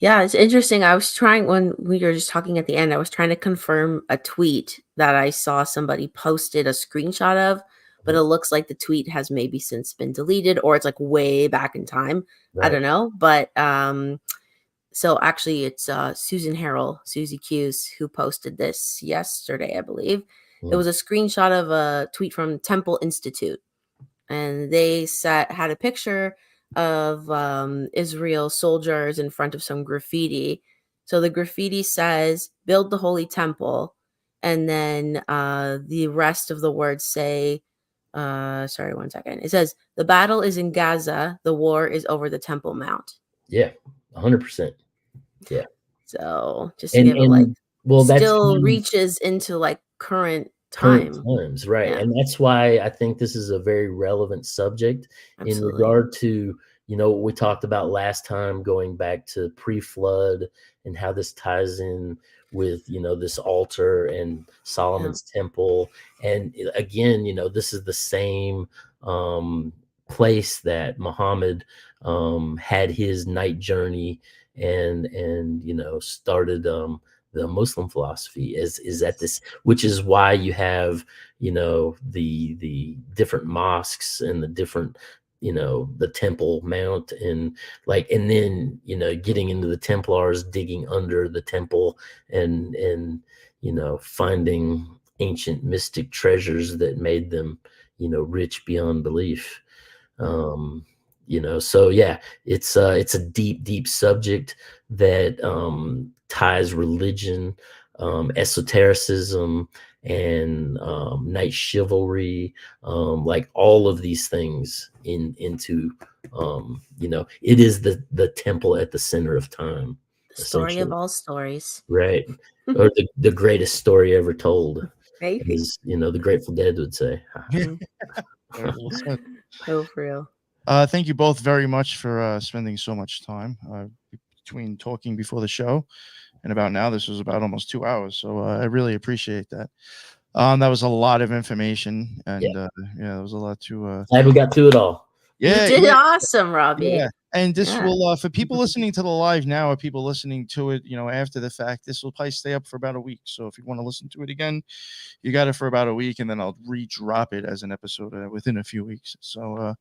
Yeah, it's interesting. I was trying when we were just talking at the end, I was trying to confirm a tweet that I saw somebody posted a screenshot of, but it looks like the tweet has maybe since been deleted or it's like way back in time. I Right. don't know. But so actually it's Susan Harrell, Susie Q's, who posted this yesterday, I believe. It was a screenshot of a tweet from Temple Institute, and they had a picture of Israel soldiers in front of some graffiti. So the graffiti says, "Build the holy temple," and then the rest of the words say, "Sorry, one second." It says, "The battle is in Gaza. The war is over the Temple Mount." Yeah, 100%. Yeah, So just to give it like and well, that's still kind of reaches into like current current time. times, right? Yeah, And that's why I think this is a very relevant subject in absolutely. regard to, what we talked about last time, going back to pre-flood and how this ties in with, this altar and Yeah. Solomon's temple. And again, this is the same place that Muhammad had his night journey and started the Muslim philosophy is at this, which is why you have the different mosques and the different the Temple Mount, and then getting into the Templars, digging under the temple and finding ancient mystic treasures that made them rich beyond belief. So yeah, it's a deep subject that ties religion, esotericism, and night chivalry, like all of these things into it is the temple at the center of time, The story of essentially. all stories. Right. Or the greatest story ever told, Maybe. as the Grateful Dead would say. Mm. Very well said. Oh, for real. Thank you both very much for spending so much time between talking before the show and about now. This was about almost 2 hours, so I really appreciate that. That was a lot of information, Yeah. and yeah, there was a lot to. Glad we got through it all. You Yeah, did yeah, awesome, Robbie. yeah. And this Yeah. will, for people listening to the live now, or people listening to it, after the fact, this will probably stay up for about a week. So if you want to listen to it again, you got it for about a week, and then I'll re-drop it as an episode within a few weeks. So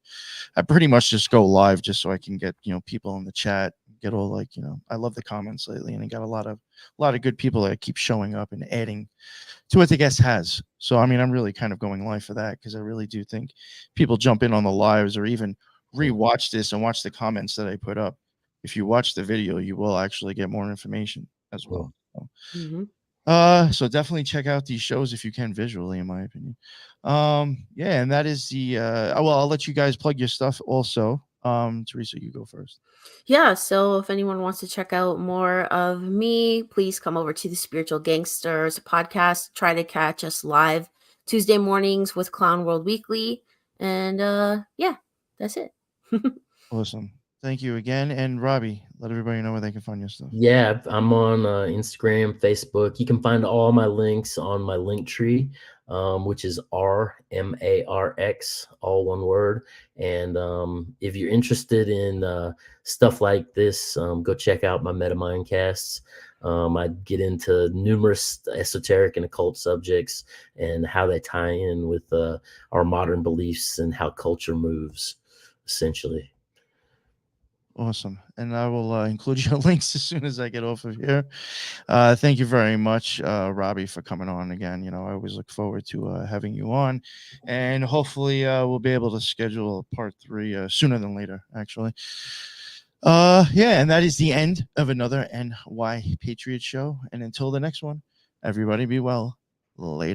I pretty much just go live just so I can get people in the chat, get all like I love the comments lately, and I got a lot of good people that keep showing up and adding to what the guest has. So I mean, I'm really kind of going live for that because I really do think people jump in on the lives or even rewatch this and watch the comments that I put up. If you watch the video, you will actually get more information as well. So, Mhm. So definitely check out these shows if you can visually, in my opinion. Yeah, and that is the well, I'll let you guys plug your stuff also. Teresa, you go first. Yeah, so if anyone wants to check out more of me, please come over to the Spiritual Gangsters podcast. Try to catch us live Tuesday mornings with Clown World Weekly. And yeah, that's it. Awesome. Thank you again. And Robby, let everybody know where they can find your stuff. Yeah, I'm on Instagram, Facebook. You can find all my links on my link tree, which is RMarx, all one word. And if you're interested in stuff like this, go check out my MettaMindcasts. I get into numerous esoteric and occult subjects and how they tie in with our modern beliefs and how culture moves, essentially. Awesome. And I will include your links as soon as I get off of here. Thank you very much, Robby, for coming on again. You know, I always look forward to having you on. And hopefully we'll be able to schedule part 3 sooner than later, actually. Yeah, and that is the end of another NY Patriot show. And until the next one, everybody be well. Later.